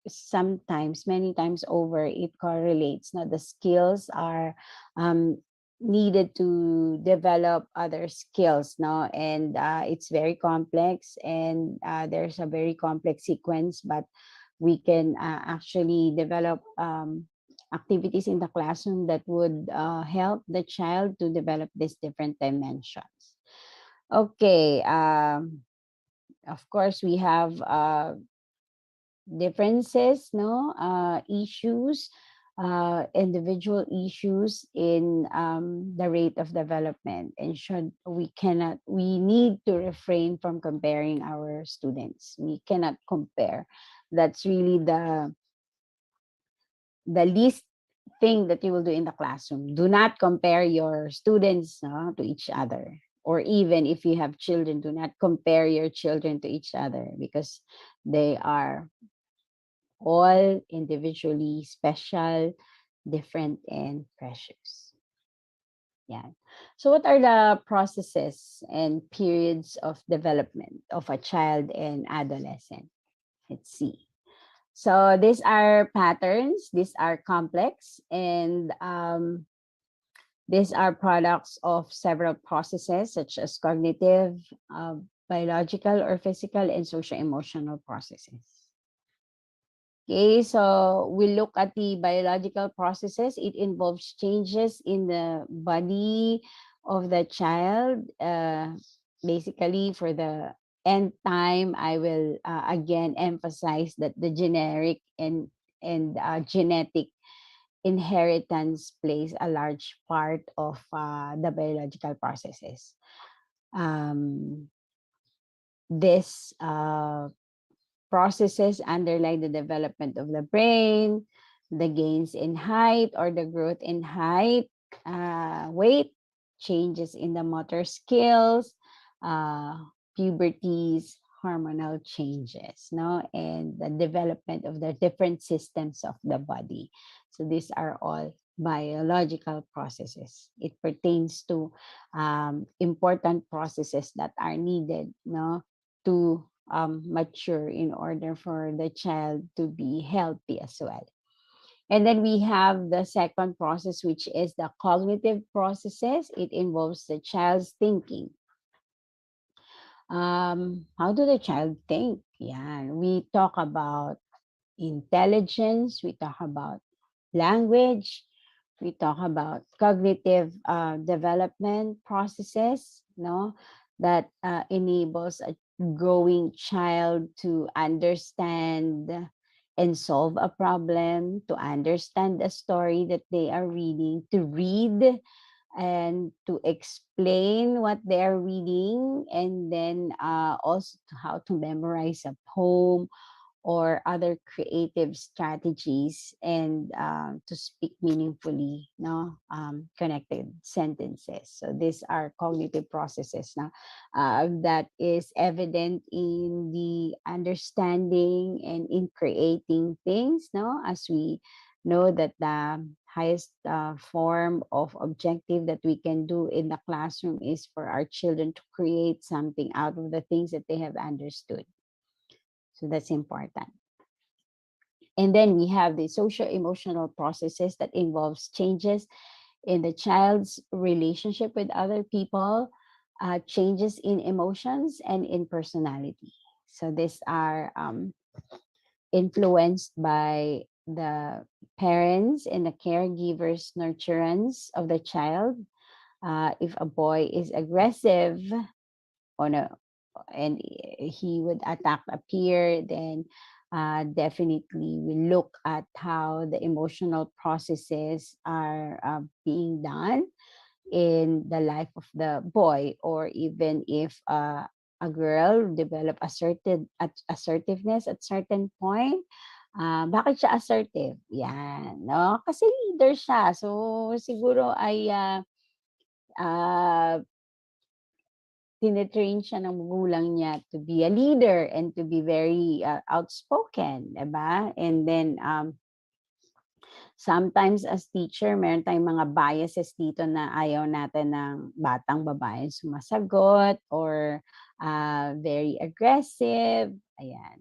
sometimes, many times over, it correlates. Now, the skills are um, needed to develop other skills, no? And it's very complex, and there's a very complex sequence, but we can actually develop activities in the classroom that would help the child to develop these different dimensions. Okay, of course, we have differences, no, issues, individual issues in the rate of development, and we need to refrain from comparing our students. We cannot compare. That's really the least thing that you will do in the classroom. Do not compare your students, no, to each other. Or even if you have children, do not compare your children to each other, because they are all individually special, different, and precious. Yeah. So what are the processes and periods of development of a child and adolescent? Let's see. So these are patterns, these are complex, and these are products of several processes such as cognitive, biological or physical, and social emotional processes. Okay, so we look at the biological processes. It involves changes in the body of the child. Basically, for the end time, I will again emphasize that the generic and genetic inheritance plays a large part of the biological processes. Um, this processes underlie the development of the brain, the gains in height or the growth in height, weight, changes in the motor skills, uh, puberties, hormonal changes, no, and the development of the different systems of the body. So these are all biological processes. It pertains to important processes that are needed, no, to mature in order for the child to be healthy as well. And then we have the second process, which is the cognitive processes. It involves the child's thinking. How do the child think? Yeah, we talk about intelligence, we talk about language, we talk about cognitive development processes, no, that enables a growing child to understand and solve a problem, to understand a story that they are reading, to read and to explain what they're reading, and then also how to memorize a poem or other creative strategies, and to speak meaningfully, no, connected sentences. So these are cognitive processes now that is evident in the understanding and in creating things, no, as we know that the highest form of objective that we can do in the classroom is for our children to create something out of the things that they have understood. So that's important. And then we have the social emotional processes that involves changes in the child's relationship with other people, changes in emotions and in personality. So these are influenced by the parents and the caregivers' nurturance of the child. If a boy is aggressive on a and he would attack a peer, then definitely we look at how the emotional processes are being done in the life of the boy. Or even if a girl develop assertiveness at certain point, bakit siya assertive? Yan, no? Kasi leader siya. So siguro ay uh, tinitrain siya ng magulang niya to be a leader and to be very outspoken, diba? And then Sometimes as teacher, meron tayong mga biases dito na ayaw natin ng batang babae sumasagot or very aggressive. Ayan.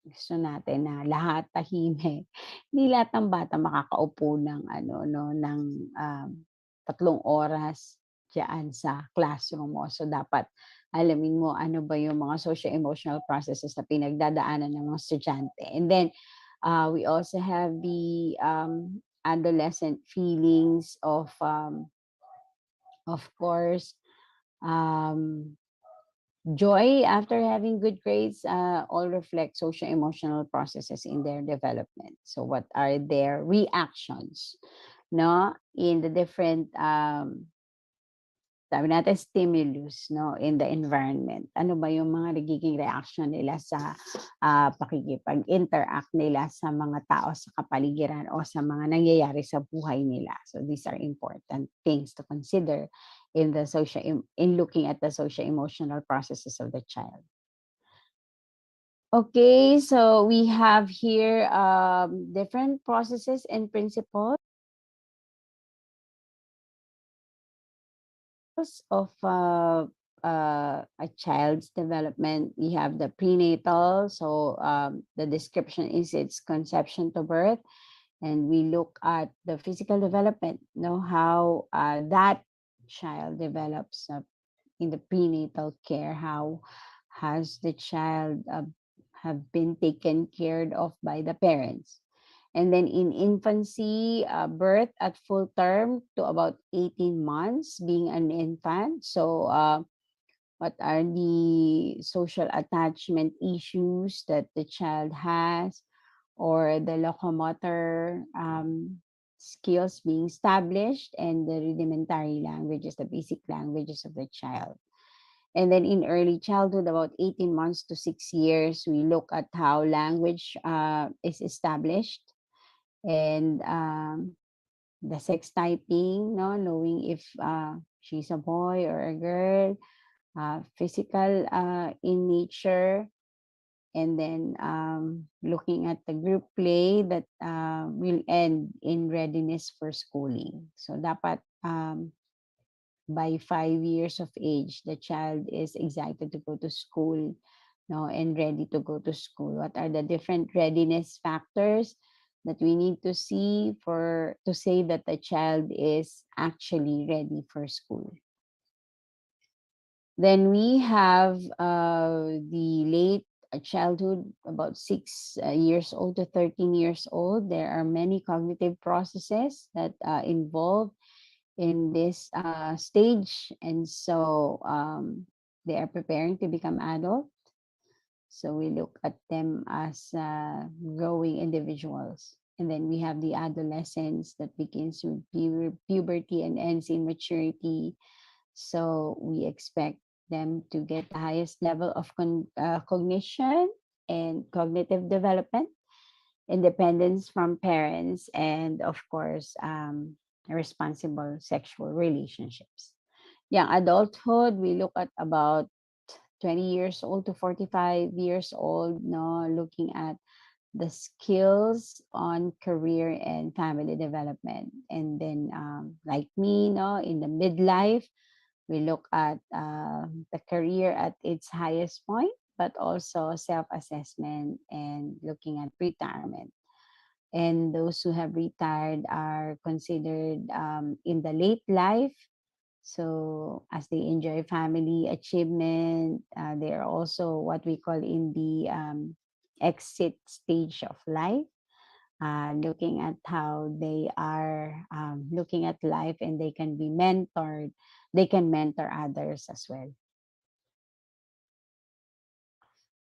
Gusto natin na lahat tahimik. Hindi lahat ng bata makakaupo ng ano 'no, ng 3 oras diyaan sa classroom mo. So dapat alamin mo ano ba yung mga social emotional processes na pinagdadaanan ng mga estudyante. And then we also have the adolescent feelings of course, um, joy after having good grades. All reflect social emotional processes in their development. So, what are their reactions, no, in the different sabi natin stimulus 'no, in the environment. Ano ba yung mga nagiging reaction nila sa, pakikipag-interact nila sa mga tao sa kapaligiran o sa mga nangyayari sa buhay nila. So these are important things to consider in the in looking at the social emotional processes of the child. Okay, so we have here, different processes and principles of a child's development. We have the prenatal, so the description is its conception to birth, and we look at the physical development, know how that child develops in the prenatal care. How has the child have been taken care of by the parents? And then in infancy, birth at full term to about 18 months, being an infant. So, what are the social attachment issues that the child has, or the locomotor skills being established, and the rudimentary languages, the basic languages of the child. And then in early childhood, about 18 months to 6 years, we look at how language is established, and the sex typing, no, knowing if she's a boy or a girl, physical in nature, and then looking at the group play that will end in readiness for schooling. So dapat by 5 years of age, the child is excited to go to school, no, and ready to go to school. What are the different readiness factors that we need to see for to say that the child is actually ready for school? Then we have the late childhood, about 6 years old to 13 years old. There are many cognitive processes that involve in this stage, and so they are preparing to become adult. So we look at them as growing individuals. And then we have the adolescence that begins with puberty and ends in maturity. So we expect them to get the highest level of cognition and cognitive development, independence from parents, and of course, responsible sexual relationships. Young adulthood, we look at about 20 years old to 45 years old, no, looking at the skills on career and family development. And then, like me, no, in the midlife, we look at the career at its highest point, but also self-assessment and looking at retirement. And those who have retired are considered in the late life. So as they enjoy family achievement, they are also what we call in the exit stage of life, looking at how they are looking at life, and they can be mentored. They can mentor others as well.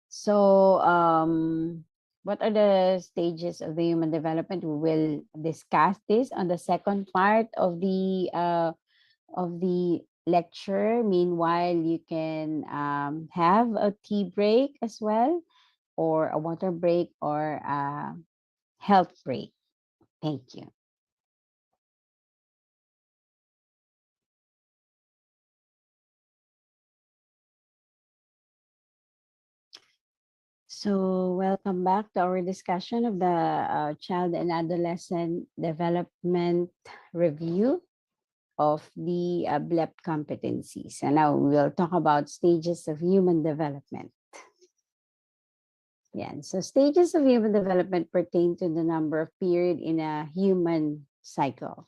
So, what are the stages of the human development? We will discuss this on the second part of the lecture. Meanwhile, you can have a tea break as well, or a water break, or a health break. Thank you. So, welcome back to our discussion of the child and adolescent development review of the BLEP competencies. And now we'll talk about stages of human development. Yeah, so stages of human development pertain to the number of period in a human cycle.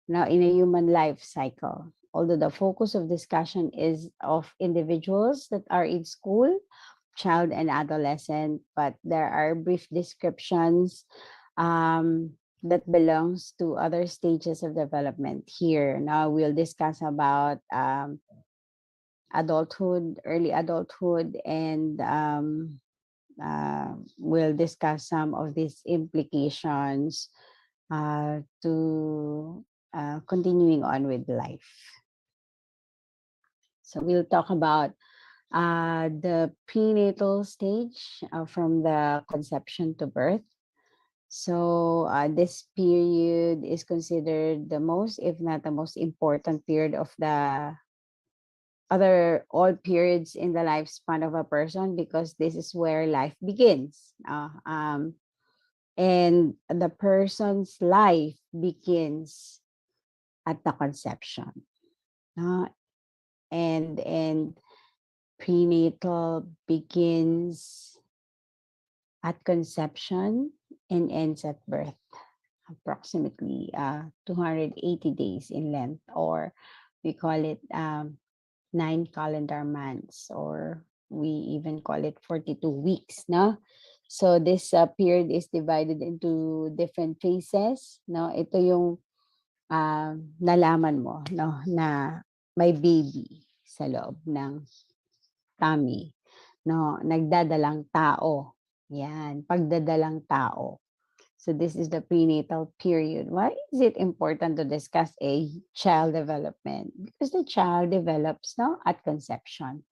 Now, in a human life cycle, although the focus of discussion is of individuals that are in school, child and adolescent, but there are brief descriptions that belongs to other stages of development here. Now we'll discuss about adulthood, early adulthood, and we'll discuss some of these implications to continuing on with life. So we'll talk about the prenatal stage from the conception to birth. So this period is considered the most, if not the most important period of the other all periods in the lifespan of a person, because this is where life begins. And the person's life begins at the conception. And prenatal begins at conception and ends at birth, approximately 280 days in length, or we call it 9 calendar months, or we even call it 42 weeks. No? So this period is divided into different phases. No? Ito yung nalaman mo, no, na may baby sa loob ng tummy, no, nagdadalang tao. Yan, pagdadalang tao. So this is the prenatal period. Why is it important to discuss a child development? Because the child develops, no, at conception.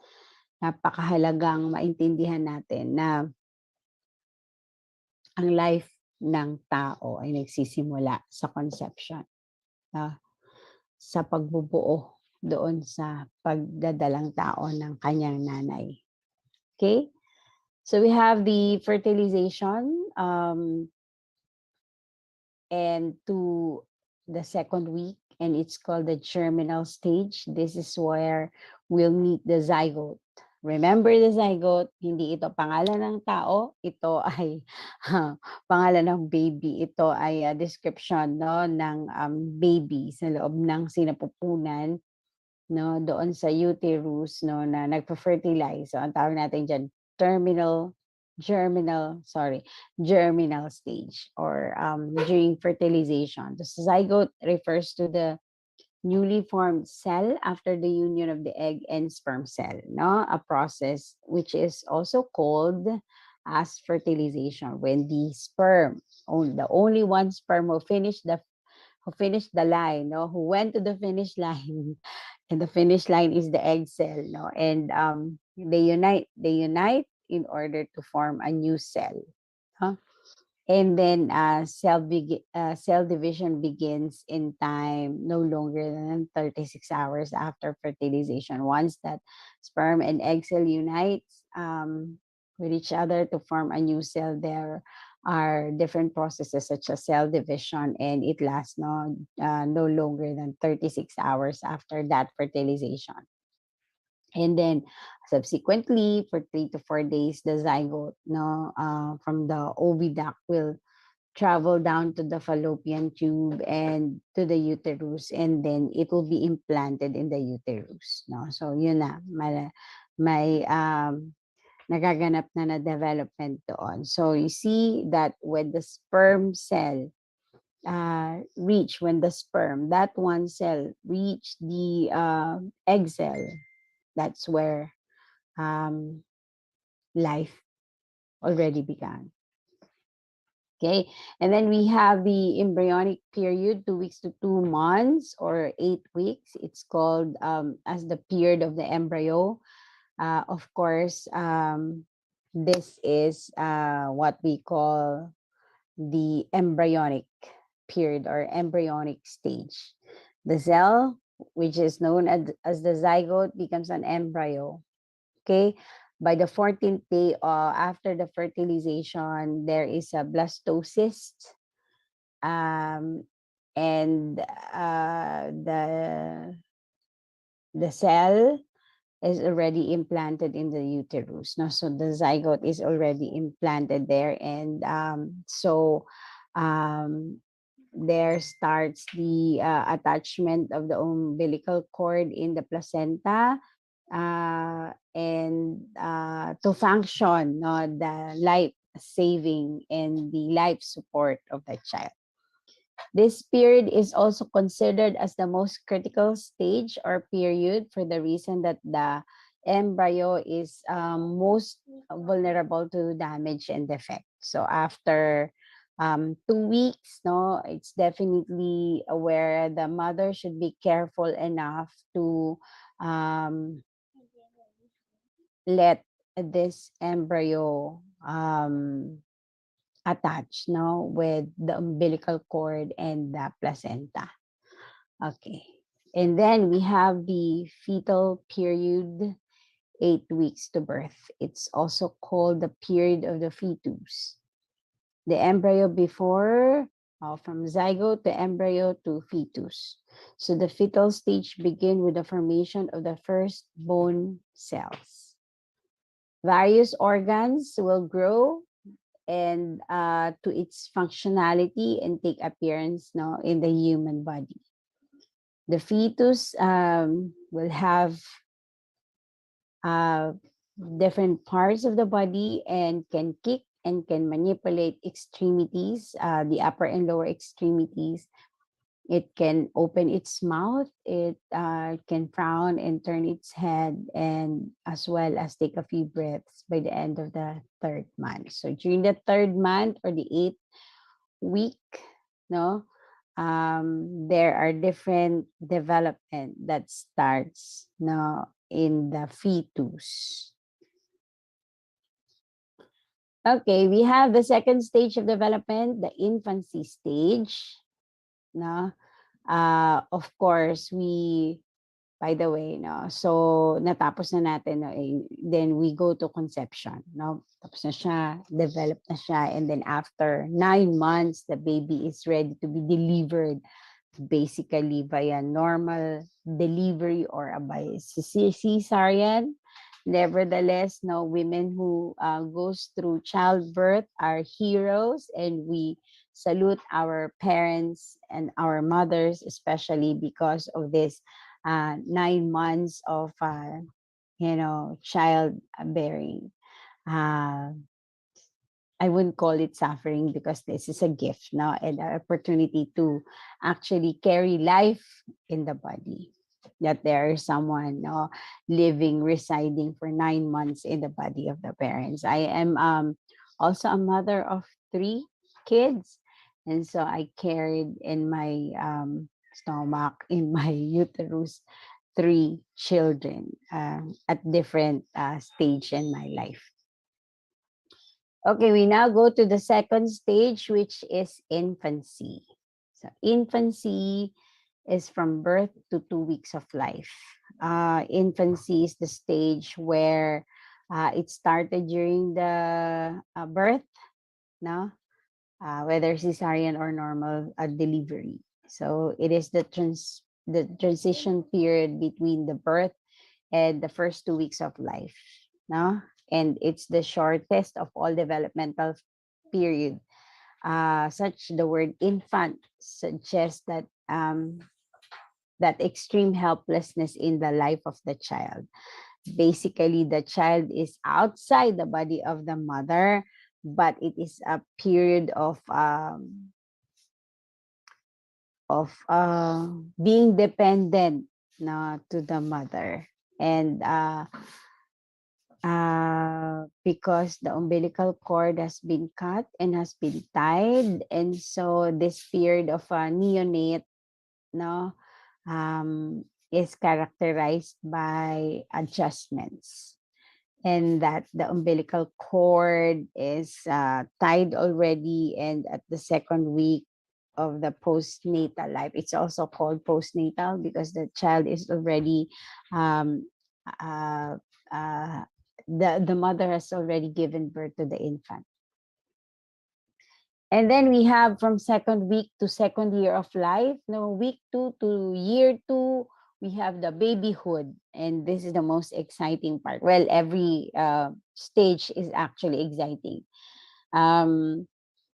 Napakahalagang maintindihan natin na ang life ng tao ay nagsisimula sa conception. Sa pagbubuo doon sa pagdadalang tao ng kanyang nanay. Okay? So we have the fertilization and to the second week, and it's called the germinal stage. This is where we'll meet the zygote. Remember the zygote, hindi ito pangalan ng tao, ito ay pangalan ng baby. Ito ay description, no, ng baby sa loob ng sinapupunan, no, doon sa uterus, no, na nagpa-fertilize. So ang tawag natin diyan germinal stage, or during fertilization. The zygote refers to the newly formed cell after the union of the egg and sperm cell, no? A process which is also called as fertilization, when the sperm, the only one sperm who finished the line, no, who went to the finish line, and the finish line is the egg cell, no, and they unite in order to form a new cell, huh? And then cell division begins in time no longer than 36 hours after fertilization. Once that sperm and egg cell unites with each other to form a new cell, there are different processes such as cell division, and it lasts no longer than 36 hours after that fertilization. And then subsequently, for 3 to 4 days, the zygote, from the oviduct will travel down to the fallopian tube and to the uterus, and then it will be implanted in the uterus. No? So yun na, may nagaganap na development doon. So you see that when the sperm cell that one cell reach the egg cell, that's where life already began. Okay, and then we have the embryonic period, 2 weeks to 2 months, or 8 weeks. It's called as the period of the embryo. Of course, this is what we call the embryonic period or embryonic stage. The cell, which is known as the zygote, becomes an embryo. Okay, By the 14th day after the fertilization, there is a blastocyst, um, and the cell is already implanted in the uterus. No? So the zygote is already implanted there. And um, there starts the attachment of the umbilical cord in the placenta, and to function, no, the life saving and the life support of the child. This period is also considered as the most critical stage or period for the reason that the embryo is most vulnerable to damage and defect. So after 2 weeks, no, it's definitely where the mother should be careful enough to um, let this embryo attached, no, with the umbilical cord and the placenta. Okay. And then we have the fetal period, 8 weeks to birth. It's also called the period of the fetus. The embryo before, from zygote to embryo to fetus. So the fetal stage begin with the formation of the first bone cells. Various organs will grow and to its functionality and take appearance now in the human body. The fetus will have uh, different parts of the body and can kick and can manipulate extremities, the upper and lower extremities. It can open its mouth, it can frown and turn its head, and as well as take a few breaths by the end of the third month. So during the third month or the 8th week, no, there are different development that starts now in the fetus. Okay, we have the second stage of development, the infancy stage. No, of course, by the way, no, so natapos na natin, no, then we go to conception, no, tapos na siya, develop na siya, and then after 9 months, the baby is ready to be delivered, basically via normal delivery or by cesarean. Nevertheless, no, women who goes through childbirth are heroes, and we salute our parents and our mothers, especially because of this 9 months of child bearing. Uh, I wouldn't call it suffering because this is a gift now and an opportunity to actually carry life in the body. That there is someone living, residing for 9 months in the body of the parents. I am also a mother of 3 kids. And so I carried in my stomach, in my uterus, 3 children at different stage in my life. Okay, we now go to the second stage, which is infancy. So infancy is from birth to 2 weeks of life. Infancy is the stage where it started during the birth, no? Whether cesarean or normal delivery. So it is the transition period between the birth and the first 2 weeks of life, no? And it's the shortest of all developmental period. Such the word infant suggests that extreme helplessness in the life of the child. Basically, the child is outside the body of the mother, but it is a period of being dependent to the mother. And because the umbilical cord has been cut and has been tied, and so this period of a neonate, no, is characterized by adjustments, and that the umbilical cord is tied already, and at the second week of the postnatal life, it's also called postnatal because the child is already um, uh, uh, the mother has already given birth to the infant. And then we have from second week to second year of life. No, week 2 to year 2, we have the babyhood. And this is the most exciting part. Well, every stage is actually exciting. Um,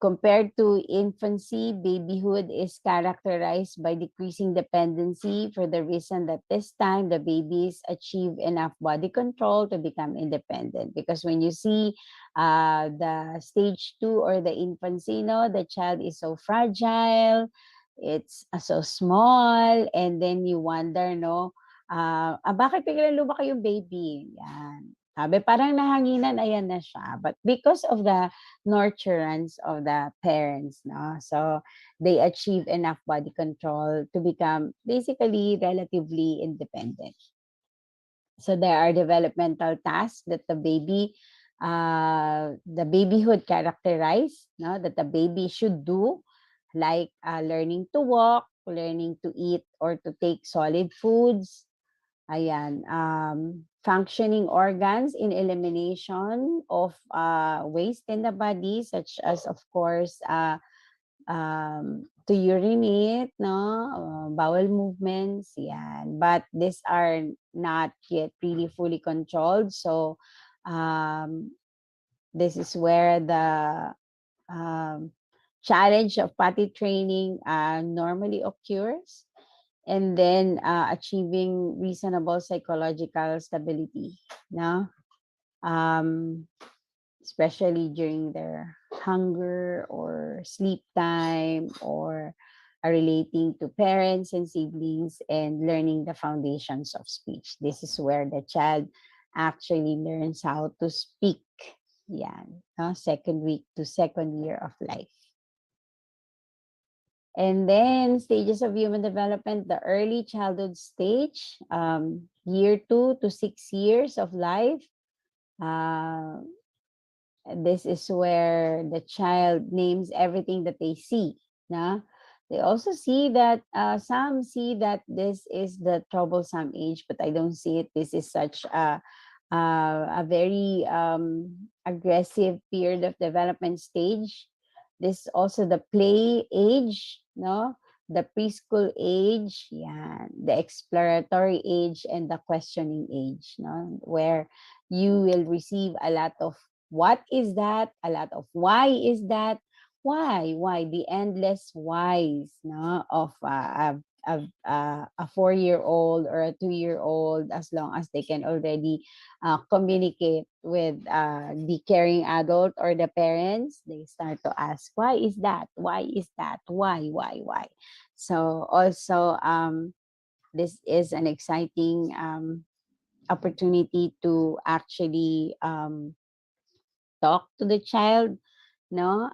Compared to infancy, babyhood is characterized by decreasing dependency for the reason that this time the babies achieve enough body control to become independent. Because when you see the stage 2 or the infancy, no, the child is so fragile, it's so small, and then you wonder, no, bakit biglang lumaki yung baby? Yan. Sabi, parang nahanginan, ayan na siya. But because of the nurturance of the parents, no? So they achieve enough body control to become basically relatively independent. So there are developmental tasks that the babyhood characterize, no? That the baby should do, like learning to walk, learning to eat or to take solid foods. Ayan, functioning organs in elimination of waste in the body, such as, of course, to urinate, no, bowel movements, yan. But these are not yet really fully controlled. So, this is where the challenge of potty training normally occurs. And then achieving reasonable psychological stability, no? Um, Especially during their hunger or sleep time or relating to parents and siblings and learning the foundations of speech. This is where the child actually learns how to speak. Yan, no? Second week to second year of life. And then stages of human development, the early childhood stage, year 2 to 6 years of life. This is where the child names everything that they see. Na? They also see that, some see that this is the troublesome age, but I don't see it. This is such a very aggressive period of development stage. This also the play age, no? The preschool age, yeah, the exploratory age and the questioning age, no? Where you will receive a lot of what is that, a lot of why is that, why the endless whys, no, of a 4-year-old or a 2-year-old, as long as they can already communicate with the caring adult or the parents, they start to ask, why is that? Why is that? Why? So also, this is an exciting opportunity to actually talk to the child, no,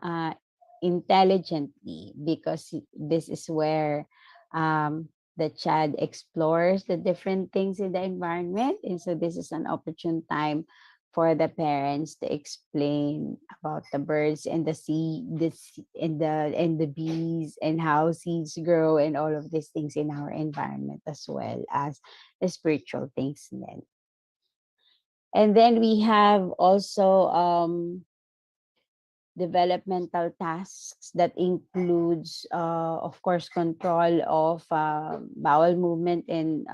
intelligently, because this is where the child explores the different things in the environment, and so this is an opportune time for the parents to explain about the birds and the sea, and the bees, and how seeds grow, and all of these things in our environment, as well as the spiritual things then. And then we have also developmental tasks that includes, of course, control of bowel movement and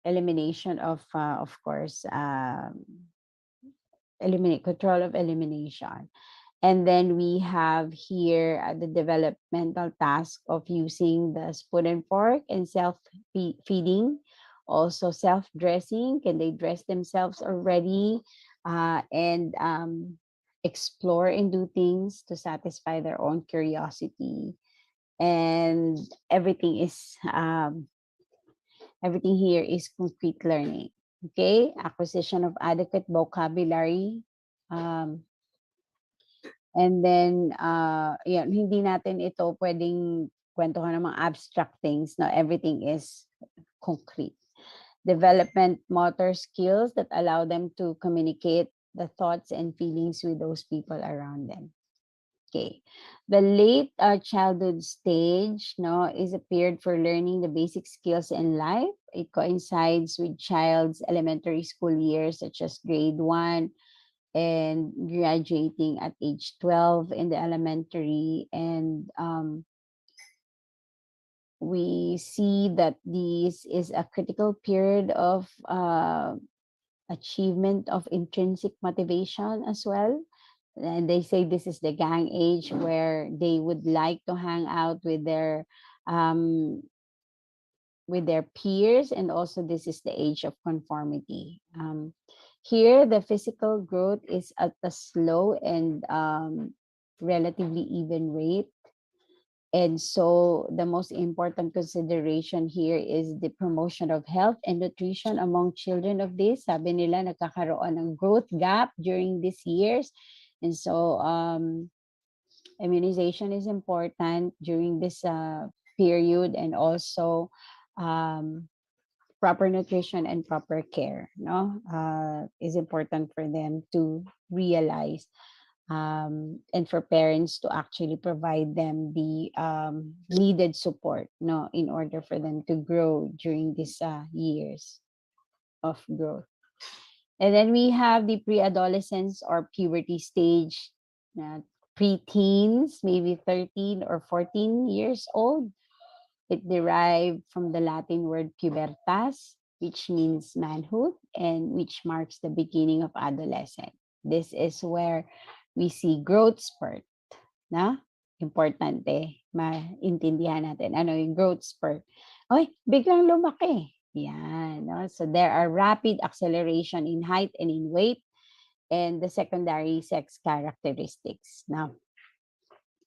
elimination of course, eliminate control of elimination. And then we have here the developmental task of using the spoon and fork and self-feeding, also self-dressing. Can they dress themselves already? And explore and do things to satisfy their own curiosity. And everything here is concrete learning. Okay, acquisition of adequate vocabulary. And then, yan, hindi natin ito pwedeng kwentuhan ng mga abstract things. No, everything is concrete. Development motor skills that allow them to communicate the thoughts and feelings with those people around them. Okay. The late childhood stage, no, is a period for learning the basic skills in life. It coincides with child's elementary school years, such as grade 1 and graduating at age 12 in the elementary. And we see that this is a critical period of achievement of intrinsic motivation as well. And they say this is the gang age where they would like to hang out um, with their peers, and also this is the age of conformity. Here, the physical growth is at a slow and relatively even rate. And so the most important consideration here is the promotion of health and nutrition among children of this. Sabi nila, nagkakaroon ng growth gap during these years. And so immunization is important during this period, and also um, proper nutrition and proper care, no, is important for them to realize, and for parents to actually provide them the needed support, no, in order for them to grow during these years of growth. And then we have the pre-adolescence or puberty stage, uh, pre-teens, maybe 13 or 14 years old. It derived from the Latin word pubertas, which means manhood, and which marks the beginning of adolescence. This is where we see growth spurt, na? Importante, maintindihan natin ano yung growth spurt. Oy, biglang lumaki. Yan, no? So there are rapid acceleration in height and in weight, and the secondary sex characteristics. Now,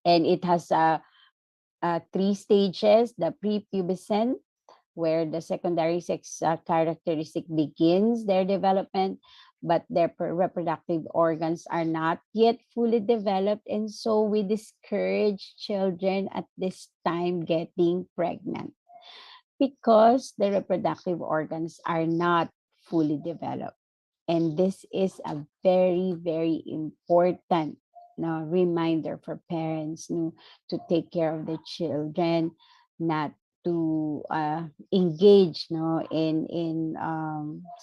and it has three stages: the prepubescent, where the secondary sex characteristic begins their development, but their reproductive organs are not yet fully developed. And so we discourage children at this time getting pregnant because the reproductive organs are not fully developed. And this is a very, very important, no, reminder for parents, no, to take care of the children, not to engage, no, in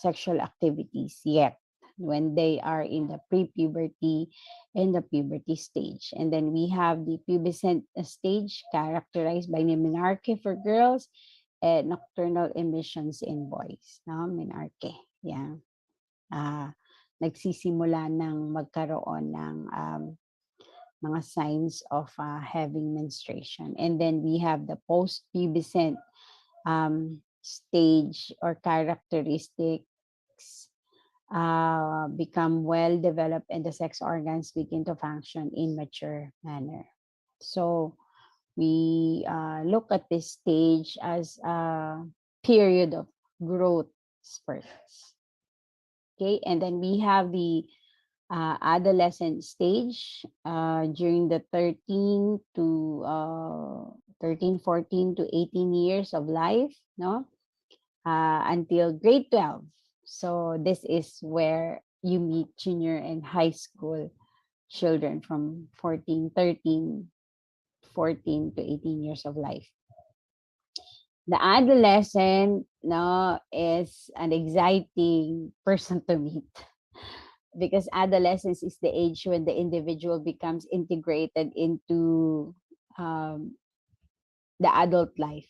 sexual activities yet when they are in the pre-puberty and the puberty stage. And then we have the pubescent stage, characterized by menarche for girls and nocturnal emissions in boys. No, menarche. Yeah. Nagsisimula ng magkaroon ng mga signs of having menstruation. And then we have the post-pubescent stage or characteristics become well developed, and the sex organs begin to function in mature manner. So we look at this stage as a period of growth spurts. Okay, and then we have the adolescent stage during the 14 to 18 years of life, no, until grade 12. So this is where you meet junior and high school children from 14 to 18 years of life. The adolescent, no, is an exciting person to meet because adolescence is the age when the individual becomes integrated into the adult life.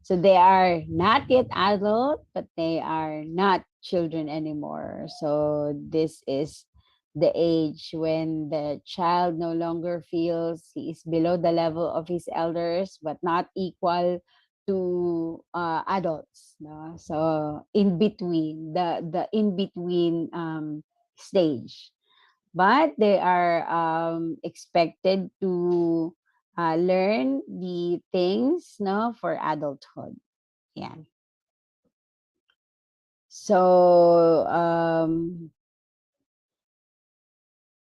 So they are not yet adult, but they are not children anymore. So this is the age when the child no longer feels he is below the level of his elders, but not equal to adults. No? So in between, the in between stage, but they are expected to learn the things, no, for adulthood. Yeah. So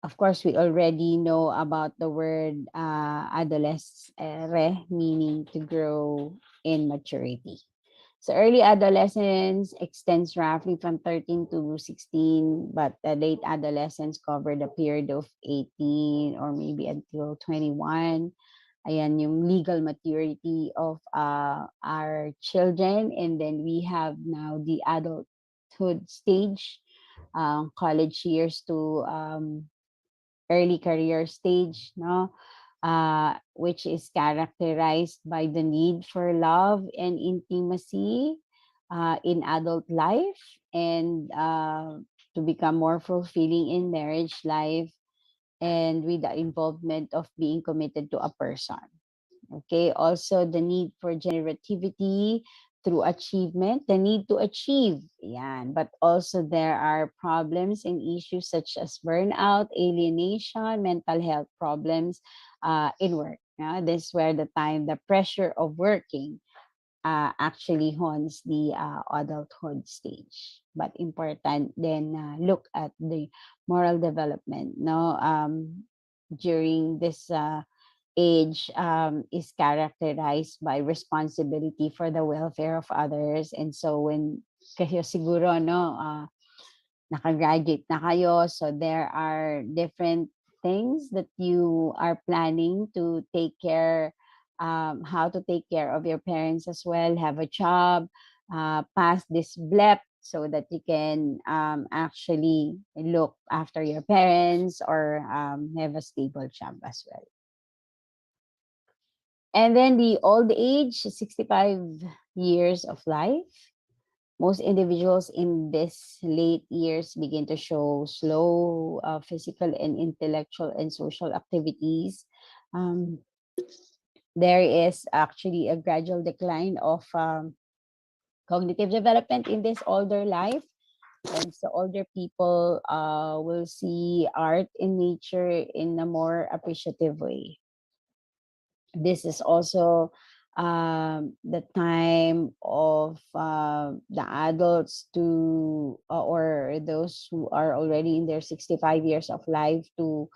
of course we already know about the word adolescere, meaning to grow in maturity. So early adolescence extends roughly from 13 to 16, but the late adolescence cover the period of 18 or maybe until 21. Ayan yung legal maturity of our children. And then we have now the adulthood stage, college years to early career stage, no? Which is characterized by the need for love and intimacy in adult life, and to become more fulfilling in marriage life, and with the involvement of being committed to a person. Okay, also the need for generativity through achievement, the need to achieve. Yan. But also there are problems and issues such as burnout, alienation, mental health problems in work. Yeah? This is where the time, the pressure of working actually haunts the adulthood stage. But important then look at the moral development. No, during this age is characterized by responsibility for the welfare of others. And so when kayo siguro no nakagraduate na kayo, so there are different things that you are planning to take care, how to take care of your parents as well, have a job, pass this blep so that you can actually look after your parents or have a stable job as well. And then the old age, 65 years of life. Most individuals in this late years begin to show slow physical and intellectual and social activities. Um, there is actually a gradual decline of cognitive development in this older life. And so older people will see art in nature in a more appreciative way. This is also the time of the adults to or those who are already in their 65 years of life to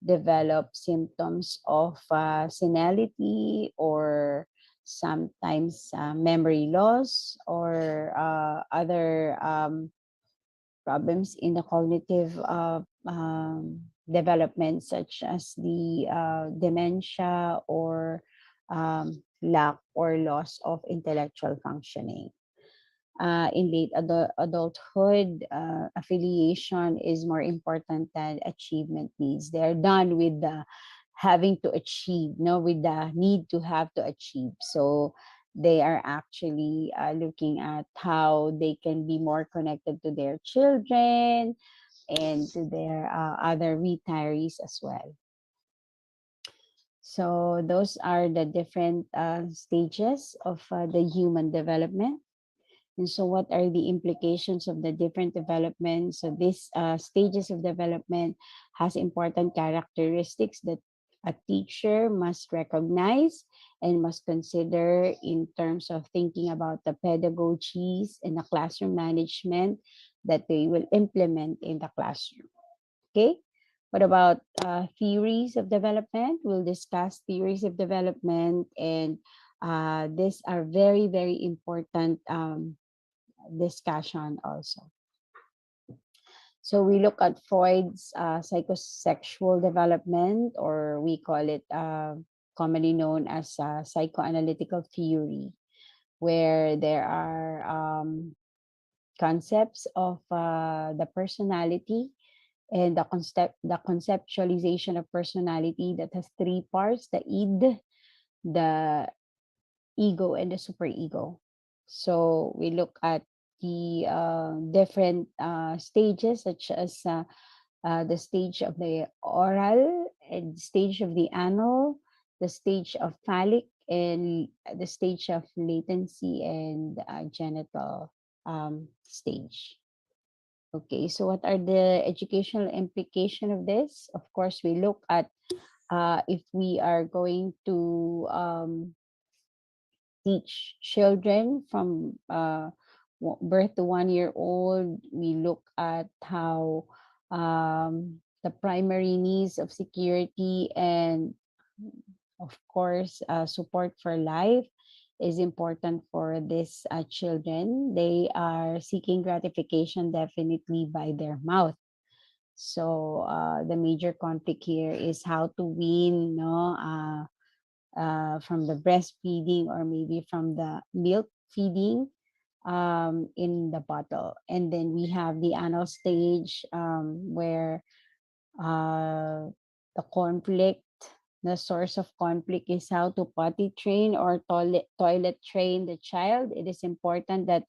develop symptoms of senility or sometimes memory loss or other problems in the cognitive development, such as the dementia or lack or loss of intellectual functioning. In late adulthood, affiliation is more important than achievement needs. They're done with the having to achieve, no, with the need to have to achieve. So they are actually looking at how they can be more connected to their children and to their other retirees as well. So those are the different stages of the human development. And so, what are the implications of the different developments? So, these stages of development has important characteristics that a teacher must recognize and must consider in terms of thinking about the pedagogies and the classroom management that they will implement in the classroom. Okay. What about theories of development? We'll discuss theories of development, and these are very, very important discussion also. So we look at Freud's psychosexual development, or we call it commonly known as psychoanalytical theory, where there are concepts of the personality and the conceptualization of personality that has three parts: the id, the ego, and the superego. So we look at the different stages, such as the stage of the oral, and the stage of the anal, the stage of phallic, and the stage of latency, and genital stage. Okay, so what are the educational implication of this? Of course, we look at if we are going to teach children from birth to 1 year old. We look at how the primary needs of security and, of course, support for life is important for these children. They are seeking gratification definitely by their mouth. So the major conflict here is how to wean, no, from the breastfeeding or maybe from the milk feeding in the bottle. And then we have the anal stage where uh, the conflict, the source of conflict is how to potty train or toilet train the child. It is important that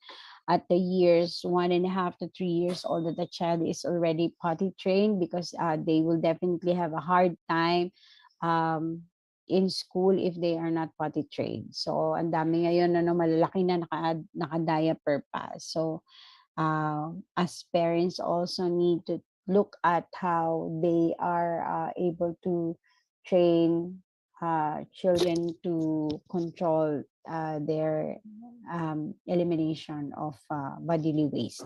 at the years 1.5 to 3 years old that the child is already potty trained, because they will definitely have a hard time um, in school if they are not potty trained. So ang dami ngayon ano, malalaki na naka-diaper pa. So as parents also need to look at how they are able to train children to control their elimination of bodily waste.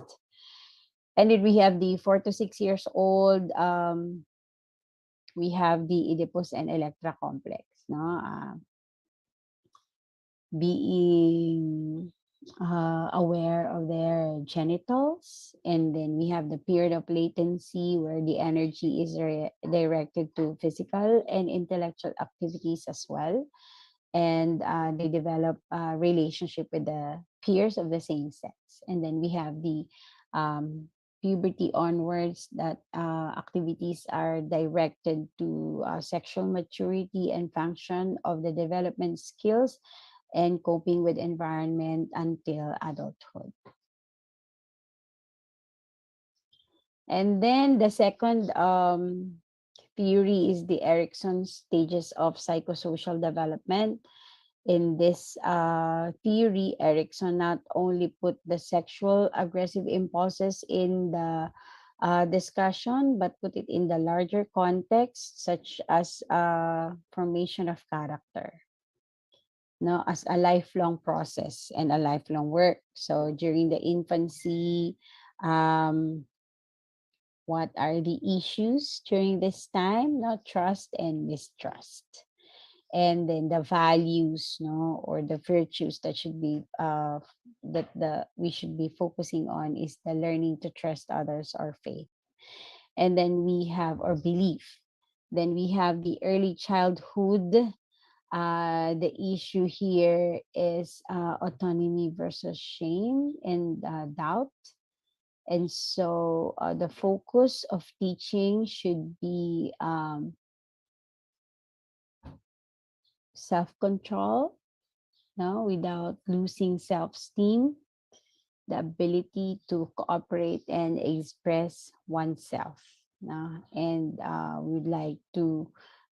And then we have the 4 to 6 years old. We have the Oedipus and Electra complex. No, being aware of their genitals. And then we have the period of latency where the energy is directed to physical and intellectual activities as well. And they develop a relationship with the peers of the same sex. And then we have the um, puberty onwards, that activities are directed to sexual maturity and function of the development skills and coping with environment until adulthood. And then the second theory is the Erikson stages of psychosocial development. In this theory, Erikson not only put the sexual aggressive impulses in the discussion, but put it in the larger context, such as formation of character, no, as a lifelong process and a lifelong work. So during the infancy, um, what are the issues during this time? No, trust and mistrust. And then the values, no, or the virtues that should be that the we should be focusing on is the learning to trust others or faith. And then we have our belief. Then we have the early childhood. The issue here is autonomy versus shame and doubt. And so the focus of teaching should be self control, no, without losing self esteem, the ability to cooperate and express oneself. No? And we'd like to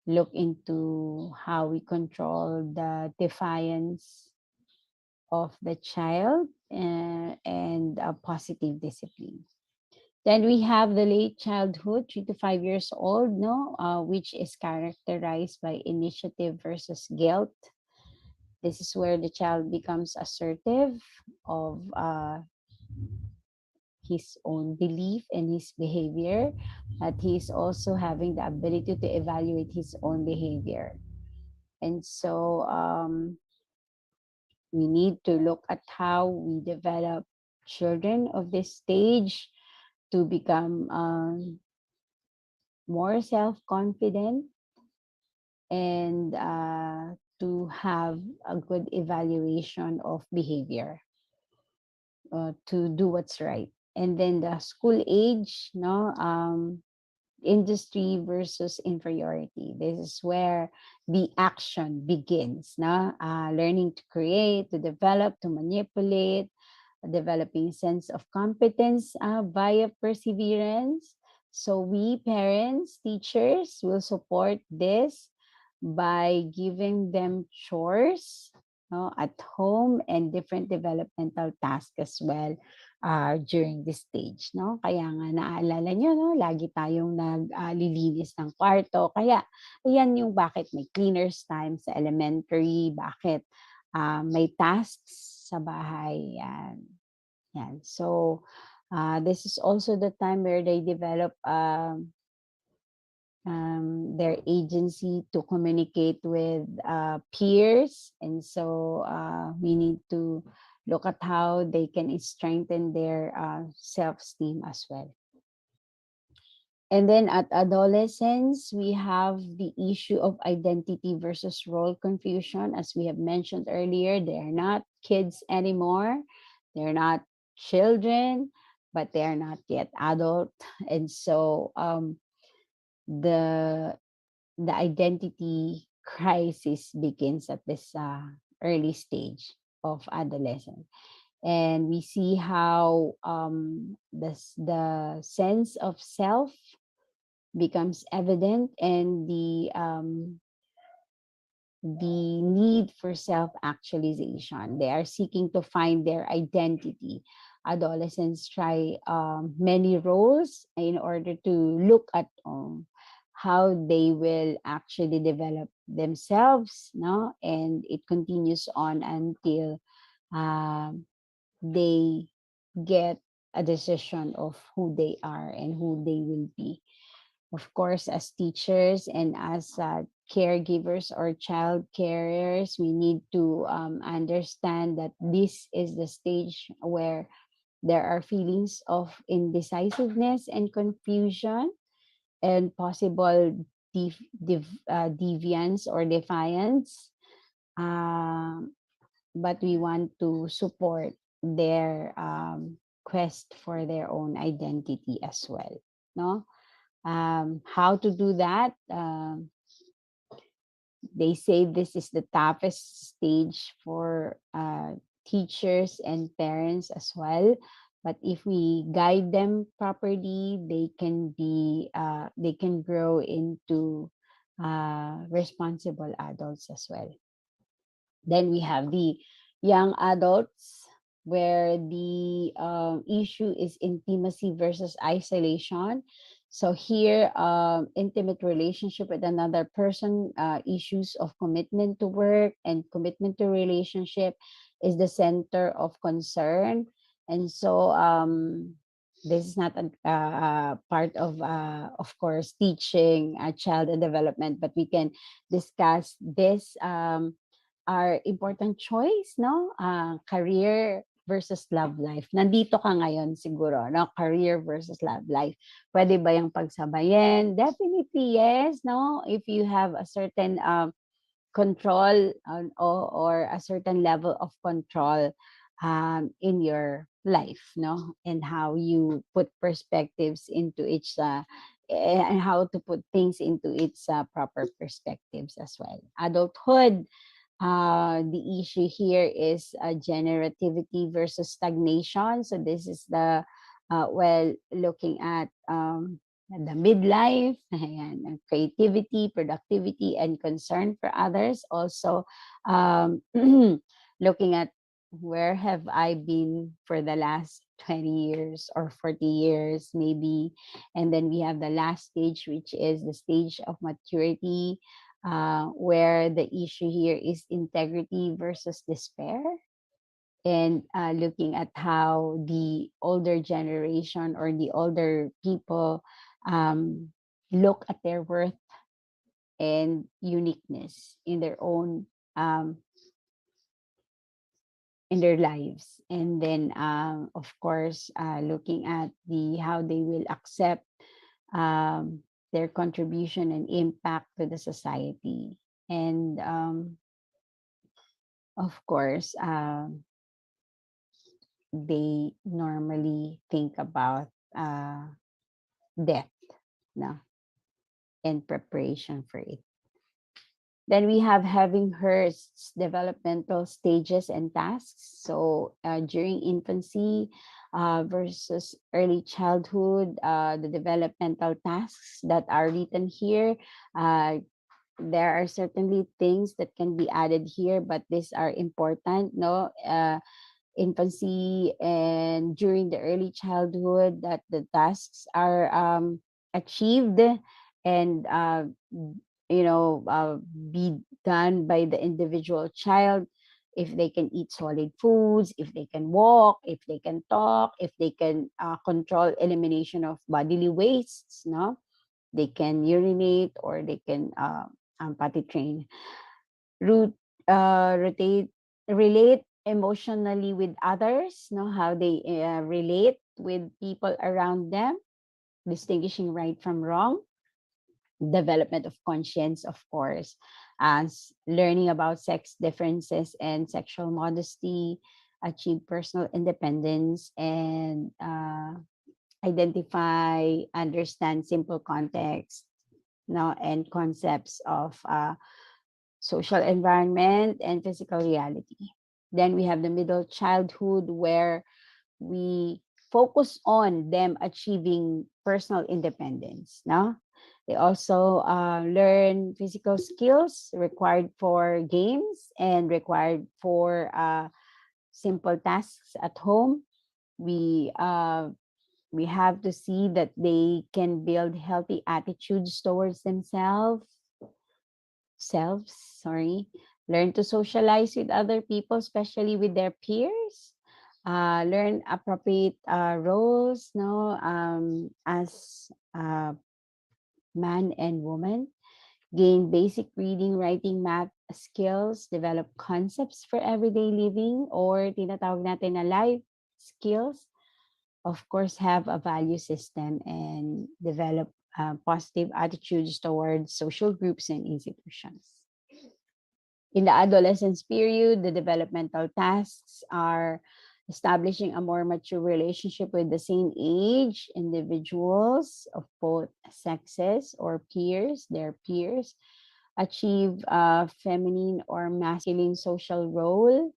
look into how we control the defiance of the child and a positive discipline. Then we have the late childhood, 3 to 5 years old, no, which is characterized by initiative versus guilt. This is where the child becomes assertive of his own belief and his behavior, but he's also having the ability to evaluate his own behavior. And so we need to look at how we develop children of this stage to become more self-confident and to have a good evaluation of behavior, to do what's right. And then the school age, no, industry versus inferiority. This is where the action begins, no? Learning to create, to develop, to manipulate, developing sense of competence via perseverance. So we parents, teachers will support this by giving them chores, no, at home and different developmental tasks as well during this stage. No? Kaya nga naaalala nyo, no? Lagi tayong naglilinis ng kwarto. Kaya ayan yung bakit may cleaners time sa elementary, bakit may tasks sa bahay. Yan. So, this is also the time where they develop their agency to communicate with peers. And so we need to look at how they can strengthen their self-esteem as well. And then at adolescence, we have the issue of identity versus role confusion. As we have mentioned earlier, they're not kids anymore. They're not children, but they are not yet adult. And so the the identity crisis begins at this early stage of adolescence. And we see how the sense of self becomes evident, and the need for self actualization. They are seeking to find their identity. Adolescents try many roles in order to look at how they will actually develop themselves, no? And it continues on until um, they get a decision of who they are and who they will be. Of course, as teachers and as caregivers or child carriers, we need to understand that this is the stage where there are feelings of indecisiveness and confusion and possible deviance or defiance. Um, but we want to support their quest for their own identity as well. No, how to do that? They say this is the toughest stage for teachers and parents as well. But if we guide them properly, they can grow into responsible adults as well. Then we have the young adults, where the issue is intimacy versus isolation. So here, intimate relationship with another person, issues of commitment to work and commitment to relationship is the center of concern. And so this is not a part of course, teaching a child and development, but we can discuss this our important choice, no? Career versus love life. Nandito ka ngayon siguro, no? Career versus love life. Pwede ba yung pagsabayin? Definitely yes, no? If you have a certain control or a certain level of control in your life, no? And how you put perspectives into each and how to put things into its proper perspectives as well. Adulthood, the issue here is generativity versus stagnation. So this is the looking at the midlife, ayan, and creativity, productivity, and concern for others. Also, looking at where have I been for the last 20 years or 40 years, maybe. And then we have the last stage, which is the stage of maturity, where the issue here is integrity versus despair, and looking at how the older generation or the older people um, look at their worth and uniqueness in their own in their lives. And then of course, looking at the how they will accept um, their contribution and impact to the society. And of course, they normally think about death, no, and preparation for it. Then we have having her developmental stages and tasks. So during infancy versus early childhood, the developmental tasks that are written here, uh, there are certainly things that can be added here, but these are important, no? Infancy and during the early childhood, that the tasks are achieved and be done by the individual child. If they can eat solid foods, if they can walk, if they can talk, if they can control elimination of bodily wastes, no? They can urinate or they can potty train. Root, rotate, relate emotionally with others, know how they relate with people around them, distinguishing right from wrong, development of conscience, of course, as learning about sex differences and sexual modesty, achieve personal independence, and identify, understand simple context, and concepts of social environment and physical reality. Then we have the middle childhood, where we focus on them achieving personal independence. No, they also learn physical skills required for games and required for simple tasks at home. We uh, we have to see that they can build healthy attitudes towards themselves selves, sorry, learn to socialize with other people, especially with their peers, learn appropriate roles, no, as man and woman, gain basic reading, writing, math skills, develop concepts for everyday living or tinatawag natin na life skills, of course, have a value system and develop positive attitudes towards social groups and institutions. In the adolescence period, the developmental tasks are establishing a more mature relationship with the same age individuals of both sexes or peers, their peers, achieve a feminine or masculine social role,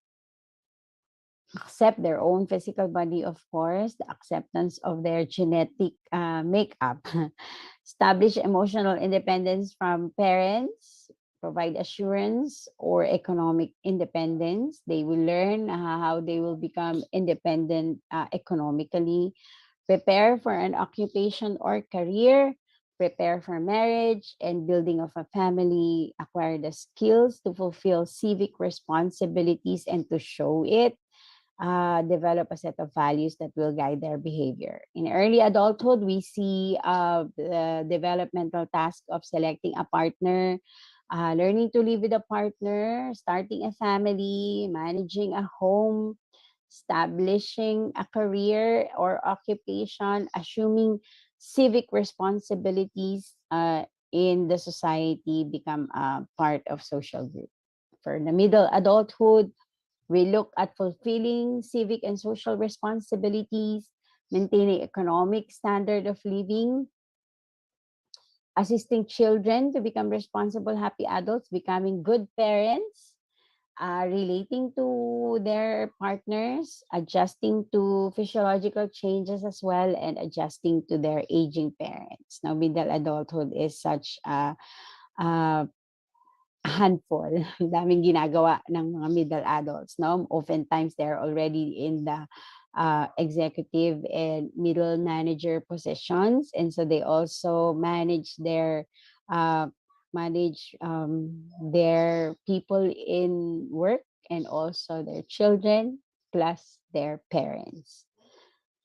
accept their own physical body, of course, the acceptance of their genetic makeup, establish emotional independence from parents, provide assurance or economic independence. They will learn how they will become independent economically, prepare for an occupation or career, prepare for marriage and building of a family, acquire the skills to fulfill civic responsibilities and to show it, develop a set of values that will guide their behavior. In early adulthood, we see the developmental task of selecting a partner, learning to live with a partner, starting a family, managing a home, establishing a career or occupation, assuming civic responsibilities in the society, become a part of social group. For the middle adulthood, we look at fulfilling civic and social responsibilities, maintaining economic standard of living, assisting children to become responsible, happy adults, becoming good parents, relating to their partners, adjusting to physiological changes as well, and adjusting to their aging parents. Now, middle adulthood is such a handful. Ang daming ginagawa ng mga middle adults, no? Oftentimes, they're already in the executive and middle manager positions. And so they also uh, manage their people in work and also their children, plus their parents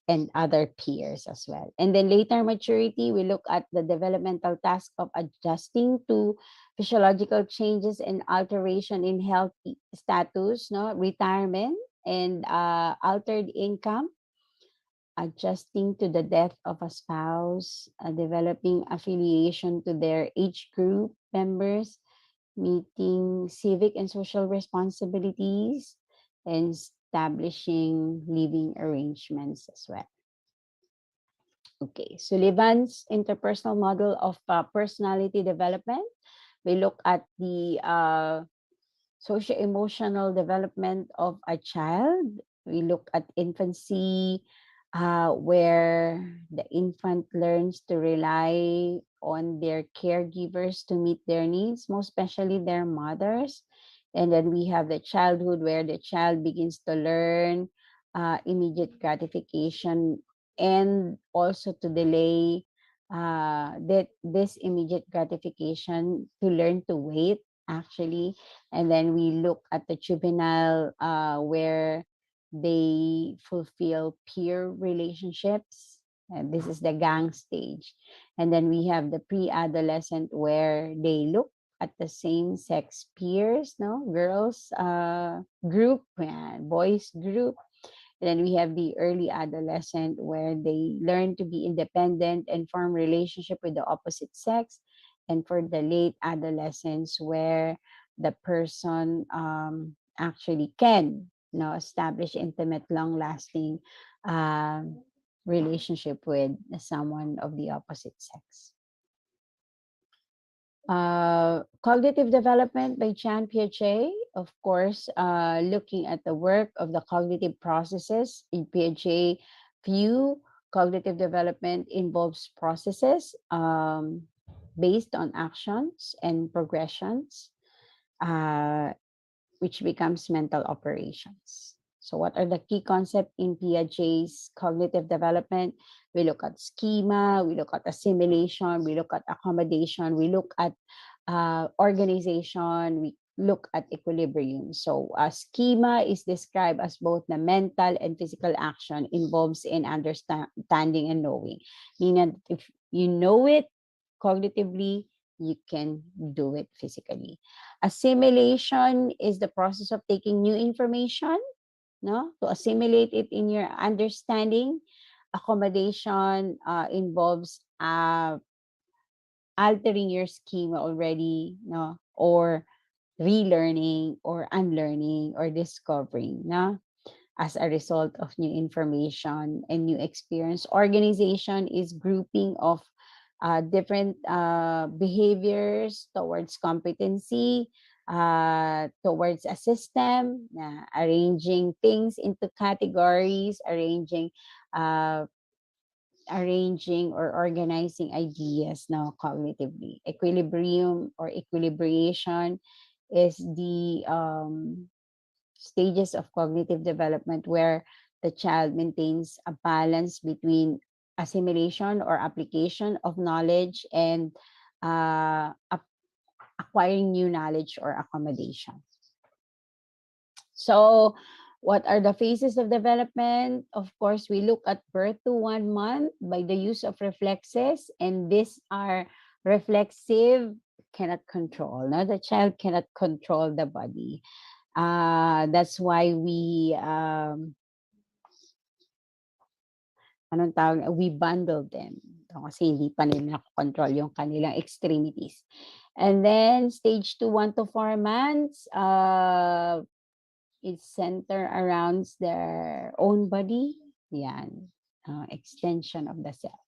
and other peers as well. And then later maturity, we look at the developmental task of adjusting to physiological changes and alteration in health status, no, retirement and altered income, adjusting to the death of a spouse, developing affiliation to their age group members, meeting civic and social responsibilities, and establishing living arrangements as well. Okay, Sullivan's interpersonal model of personality development. We look at the socio-emotional development of a child. We look at infancy, where the infant learns to rely on their caregivers to meet their needs, most especially their mothers. And then we have the childhood, where the child begins to learn immediate gratification and also to delay that this immediate gratification, to learn to wait actually. And then we look at the juvenile, where they fulfill peer relationships, And this is the gang stage. And then we have the pre-adolescent where they look at the same sex peers, no, girls group and boys group. And then we have the early adolescent where they learn to be independent and form relationship with the opposite sex. And for the late adolescence where the person actually can, establish intimate, long-lasting um, relationship with someone of the opposite sex. Cognitive development by Chan Piaget, of course, looking at the work of the cognitive processes in Piaget view, cognitive development involves processes based on actions and progressions. Uh, which becomes mental operations. So, what are the key concepts in Piaget's cognitive development? We look at schema, we look at assimilation, we look at accommodation, we look at organization, we look at equilibrium. So, a schema is described as both the mental and physical action involves in understanding and knowing. Meaning, if you know it cognitively, you can do it physically. Assimilation is the process of taking new information, no, to assimilate it in your understanding. Accommodation involves altering your schema already, no, or relearning or unlearning or discovering, no, as a result of new information and new experience. Organization is grouping of different behaviors towards competency, towards a system, arranging things into categories, uh, arranging or organizing ideas now cognitively. Equilibrium or equilibration is the stages of cognitive development where the child maintains a balance between assimilation or application of knowledge and acquiring new knowledge or accommodation. So, what are the phases of development? Of course, we look at birth to 1 month by the use of reflexes, and these are reflexive, cannot control. No, the child cannot control the body. That's why we bundle them. Kasi hindi pa nila control yung kanilang extremities. And then stage 2, 1 to 4 months, it's center around their own body. Yan, extension of the cell.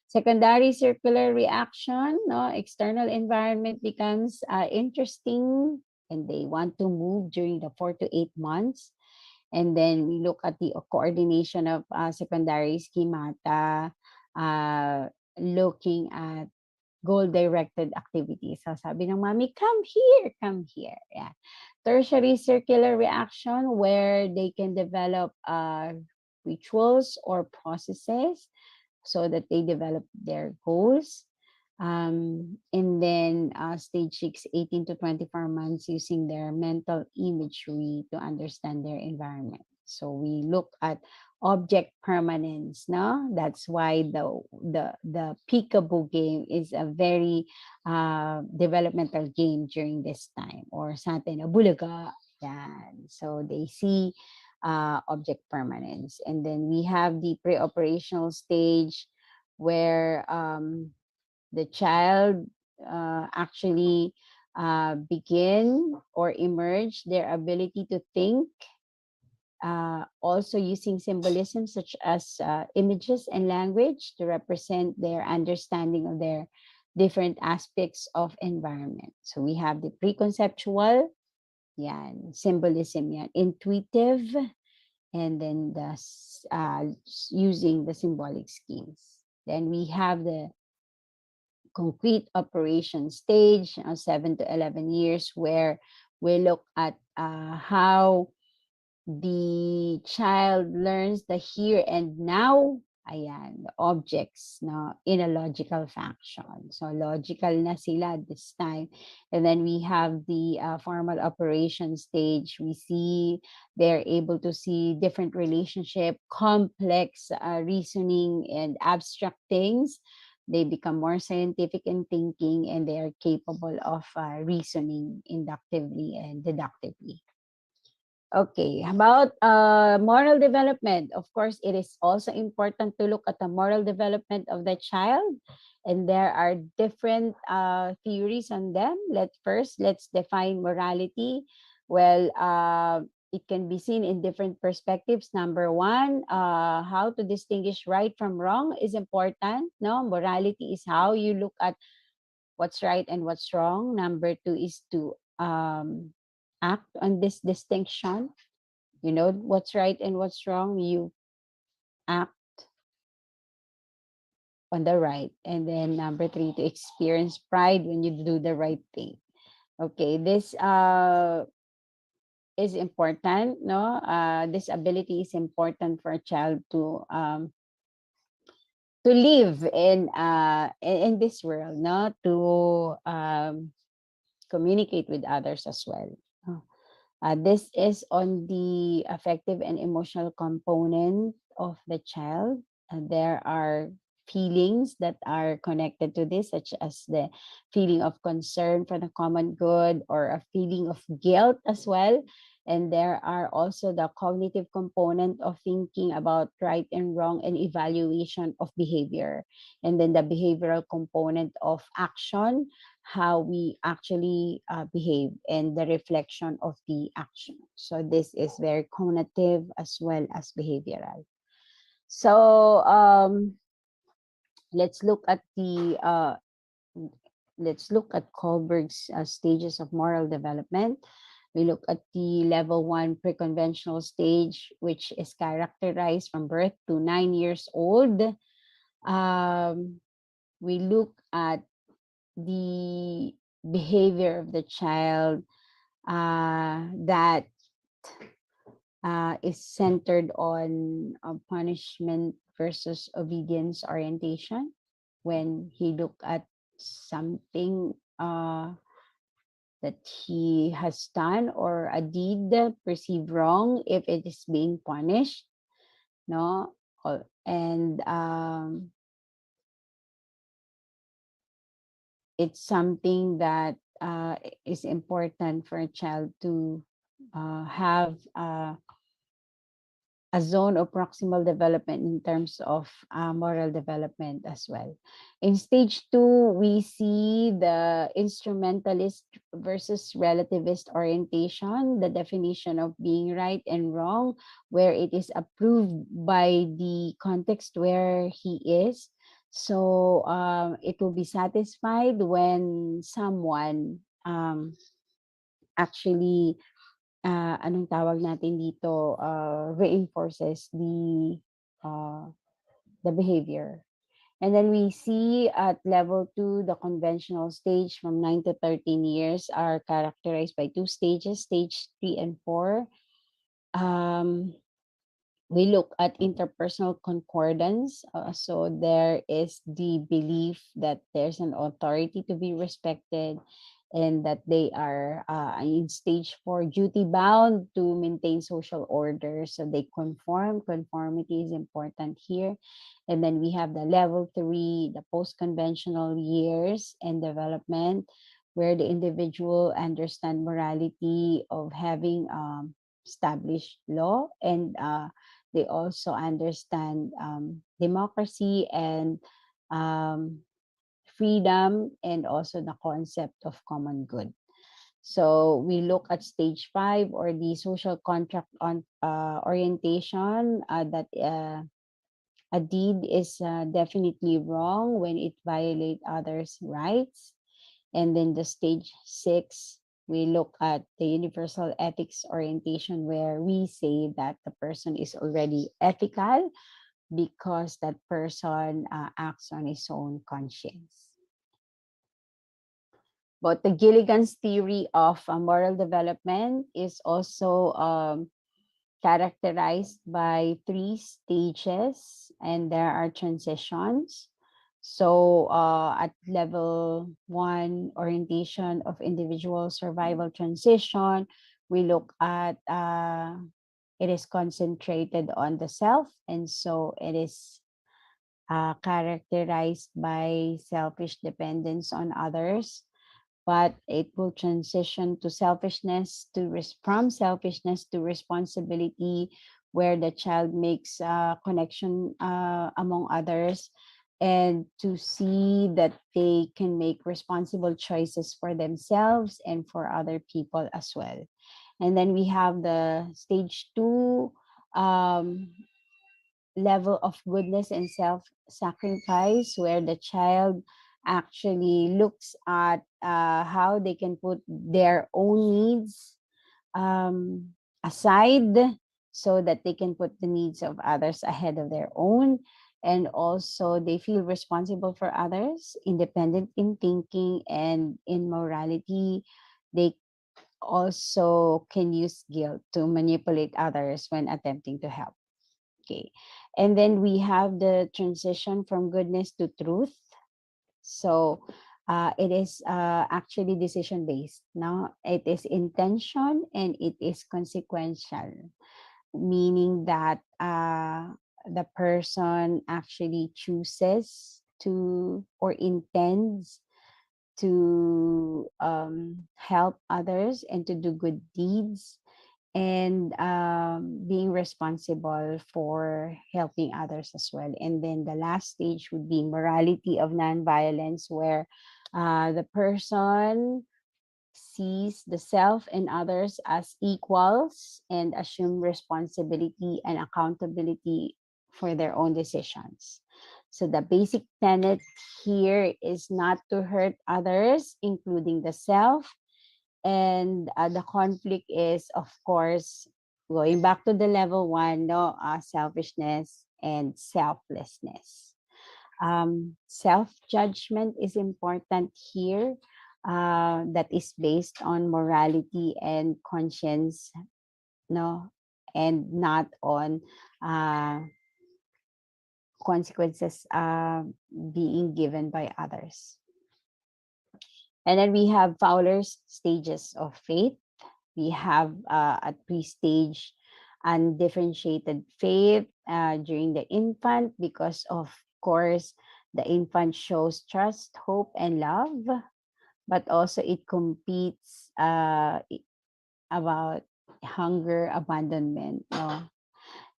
Secondary circular reaction, no, external environment becomes interesting and they want to move during the 4 to 8 months. And then we look at the coordination of secondary schemata, looking at goal-directed activities. So sabi ng mommy, come here, come here. Yeah. Tertiary circular reaction where they can develop rituals or processes so that they develop their goals. And then stage 6, 18 to 24 months using their mental imagery to understand their environment. So we look at object permanence, no? That's why the peekaboo game is a very developmental game during this time. Or sa atin, bulaga. Yan. So they see object permanence. And then we have the pre-operational stage where the child actually begin or emerge their ability to think, also using symbolism such as images and language to represent their understanding of their different aspects of environment. So we have the preconceptual, yan, symbolism, yan, intuitive, and then the using the symbolic schemes. Then we have the concrete operation stage, 7 to 11 years, where we look at how the child learns the here and now ayan, the objects, no, in a logical function. So logical na sila this time. And then we have the formal operation stage. We see they're able to see different relationship, complex reasoning and abstract things. They become more scientific in thinking, and they are capable of reasoning inductively and deductively. Okay, about moral development. Of course, it is also important to look at the moral development of the child, and there are different theories on them. Let's define morality. Well, it can be seen in different perspectives. Number one, how to distinguish right from wrong is important. No, morality is how you look at what's right and what's wrong. Number two is to act on this distinction. You know what's right and what's wrong, you act on the right. And then number three, to experience pride when you do the right thing. Okay, this is important, no? This ability is important for a child to live in this world, no? To communicate with others as well. This is on the affective and emotional component of the child. There are feelings that are connected to this, such as the feeling of concern for the common good or a feeling of guilt as well. And there are also the cognitive component of thinking about right and wrong and evaluation of behavior. And then the behavioral component of action, how we actually behave, and the reflection of the action. So this is very cognitive as well as behavioral. So let's look at the let's look at Kohlberg's stages of moral development. We look at the level one pre-conventional stage, which is characterized from birth to 9 years old. We look at the behavior of the child that is centered on punishment versus obedience orientation. When he look at something that he has done or a deed perceived wrong, if it is being punished, no, and it's something that is important for a child to have a zone of proximal development in terms of moral development as well. In stage two, we see the instrumentalist versus relativist orientation, the definition of being right and wrong, where it is approved by the context where he is. So it will be satisfied when someone actually anong tawag natin dito, reinforces uh, the behavior. And then we see at level two, the conventional stage from 9 to 13 years are characterized by two stages, stage 3 and 4. We look at interpersonal concordance. So there is the belief that there's an authority to be respected, and that they are in stage 4 duty bound to maintain social order. So they conform. Conformity is important here. And then we have the level 3, the post-conventional years and development, where the individual understand morality of having established law, and they also understand democracy and um, freedom, and also the concept of common good. So we look at stage 5, or the social contract on orientation, that a deed is definitely wrong when it violates others' rights. And then the stage 6, we look at the universal ethics orientation, where we say that the person is already ethical because that person acts on his own conscience. But the Gilligan's theory of moral development is also characterized by three stages, and there are transitions. So, at level one, orientation of individual survival transition, we look at it is concentrated on the self, and so it is characterized by selfish dependence on others, but it will transition to selfishness from selfishness to responsibility, where the child makes a connection among others, and to see that they can make responsible choices for themselves and for other people as well. And then we have the stage two, um, level of goodness and self-sacrifice, where the child actually looks at how they can put their own needs aside, so that they can put the needs of others ahead of their own. And also they feel responsible for others, independent in thinking and in morality. They also can use guilt to manipulate others when attempting to help. Okay. And then we have the transition from goodness to truth. So it is actually decision based. Now it is intention and it is consequential, meaning that the person actually chooses to or intends to help others and to do good deeds, and being responsible for helping others as well. And then the last stage would be morality of nonviolence, where the person sees the self and others as equals and assume responsibility and accountability for their own decisions. So the basic tenet here is not to hurt others, including the self, and the conflict is, of course, going back to the level one, no, selfishness and selflessness. Self judgment is important here. That is based on morality and conscience, no, and not on uh, consequences being given by others. And then we have Fowler's stages of faith. We have at pre-stage undifferentiated faith during the infant, because of course the infant shows trust, hope, and love, but also it competes about hunger, abandonment. No?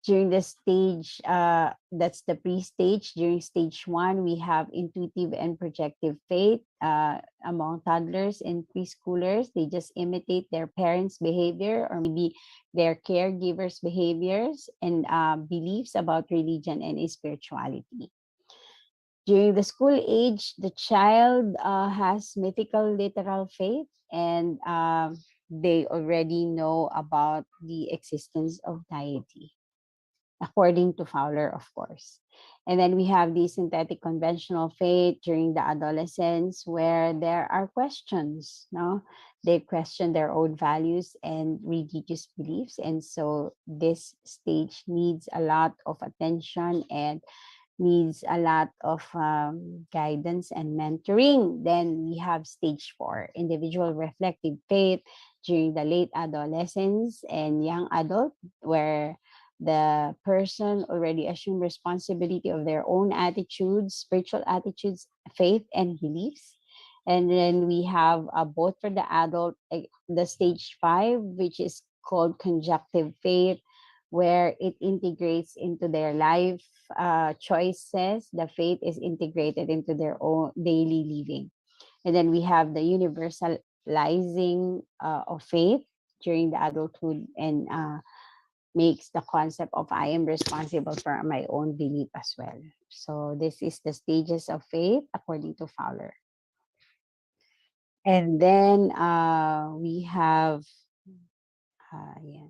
During the stage, that's the pre-stage. During stage one, we have intuitive and projective faith among toddlers and preschoolers. They just imitate their parents' behavior or maybe their caregivers' behaviors and beliefs about religion and spirituality. During the school age, the child has mythical literal faith, and they already know about the existence of deity, according to Fowler, of course. And then we have the synthetic conventional faith during the adolescence, where there are questions. No, they question their own values and religious beliefs, and so this stage needs a lot of attention and needs a lot of guidance and mentoring. Then we have stage four, individual reflective faith during the late adolescence and young adult, where the person already assume responsibility of their own attitudes, spiritual attitudes, faith, and beliefs. And then we have both for the adult, the stage five, which is called conjunctive faith, where it integrates into their life choices. The faith is integrated into their own daily living. And then we have the universalizing of faith during the adulthood, and makes the concept of I am responsible for my own belief as well. So this is the stages of faith according to Fowler. And then we have yeah,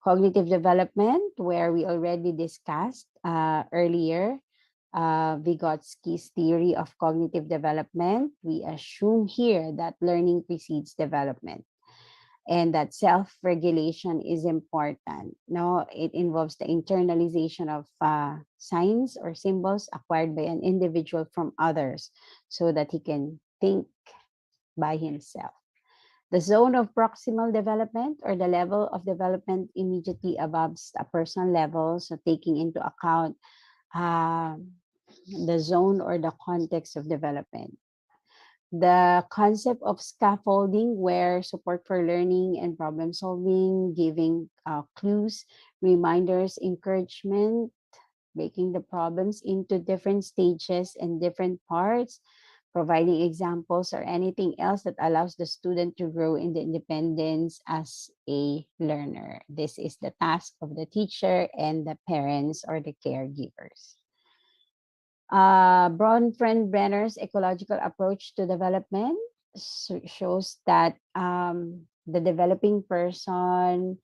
cognitive development, where we already discussed earlier Vygotsky's theory of cognitive development. We assume here that learning precedes development. and that self-regulation is important. No, it involves the internalization of signs or symbols acquired by an individual from others so that he can think by himself. The zone of proximal development, or the level of development immediately above a personal level, so taking into account uh, the zone or the context of development. The concept of scaffolding, where support for learning and problem solving, giving clues, reminders, encouragement, breaking the problems into different stages and different parts, providing examples or anything else that allows the student to grow in the independence as a learner. This is the task of the teacher and the parents or the caregivers. Bronfenbrenner's ecological approach to development shows that the developing person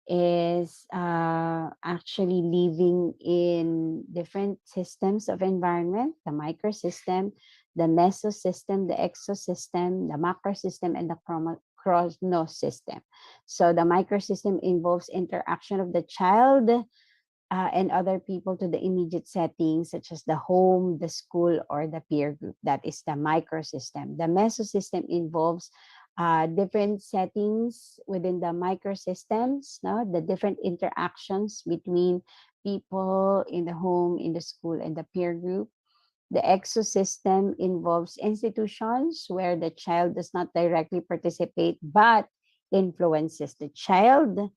is actually living in different systems of environment: the microsystem, the mesosystem, the exosystem, the macrosystem, and the chronosystem. So the microsystem involves interaction of the child and other people to the immediate settings, such as the home, the school, or the peer group. That is the microsystem. The mesosystem involves different settings within the microsystems, no? The different interactions between people in the home, in the school, and the peer group. The exosystem involves institutions where the child does not directly participate but influences the child.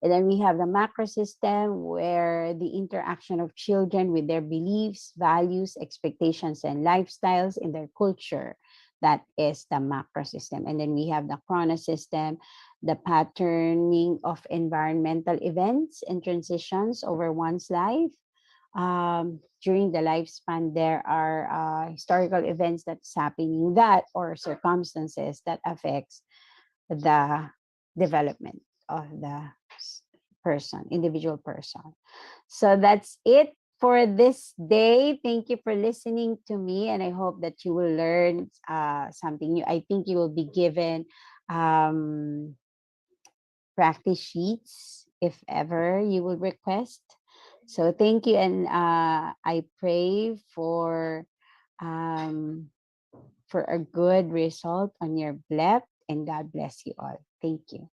And then we have the macro system, where the interaction of children with their beliefs, values, expectations, and lifestyles in their culture. That is the macro system. And then we have the chronosystem, the patterning of environmental events and transitions over one's life. During the lifespan, there are historical events that's happening, that or circumstances that affects the development of the person, individual person. So that's it for this day. Thank you for listening to me, and I hope that you will learn something new. I think you will be given practice sheets if ever you will request. So thank you, and I pray um, for a good result on your BLEP, and God bless you all. Thank you.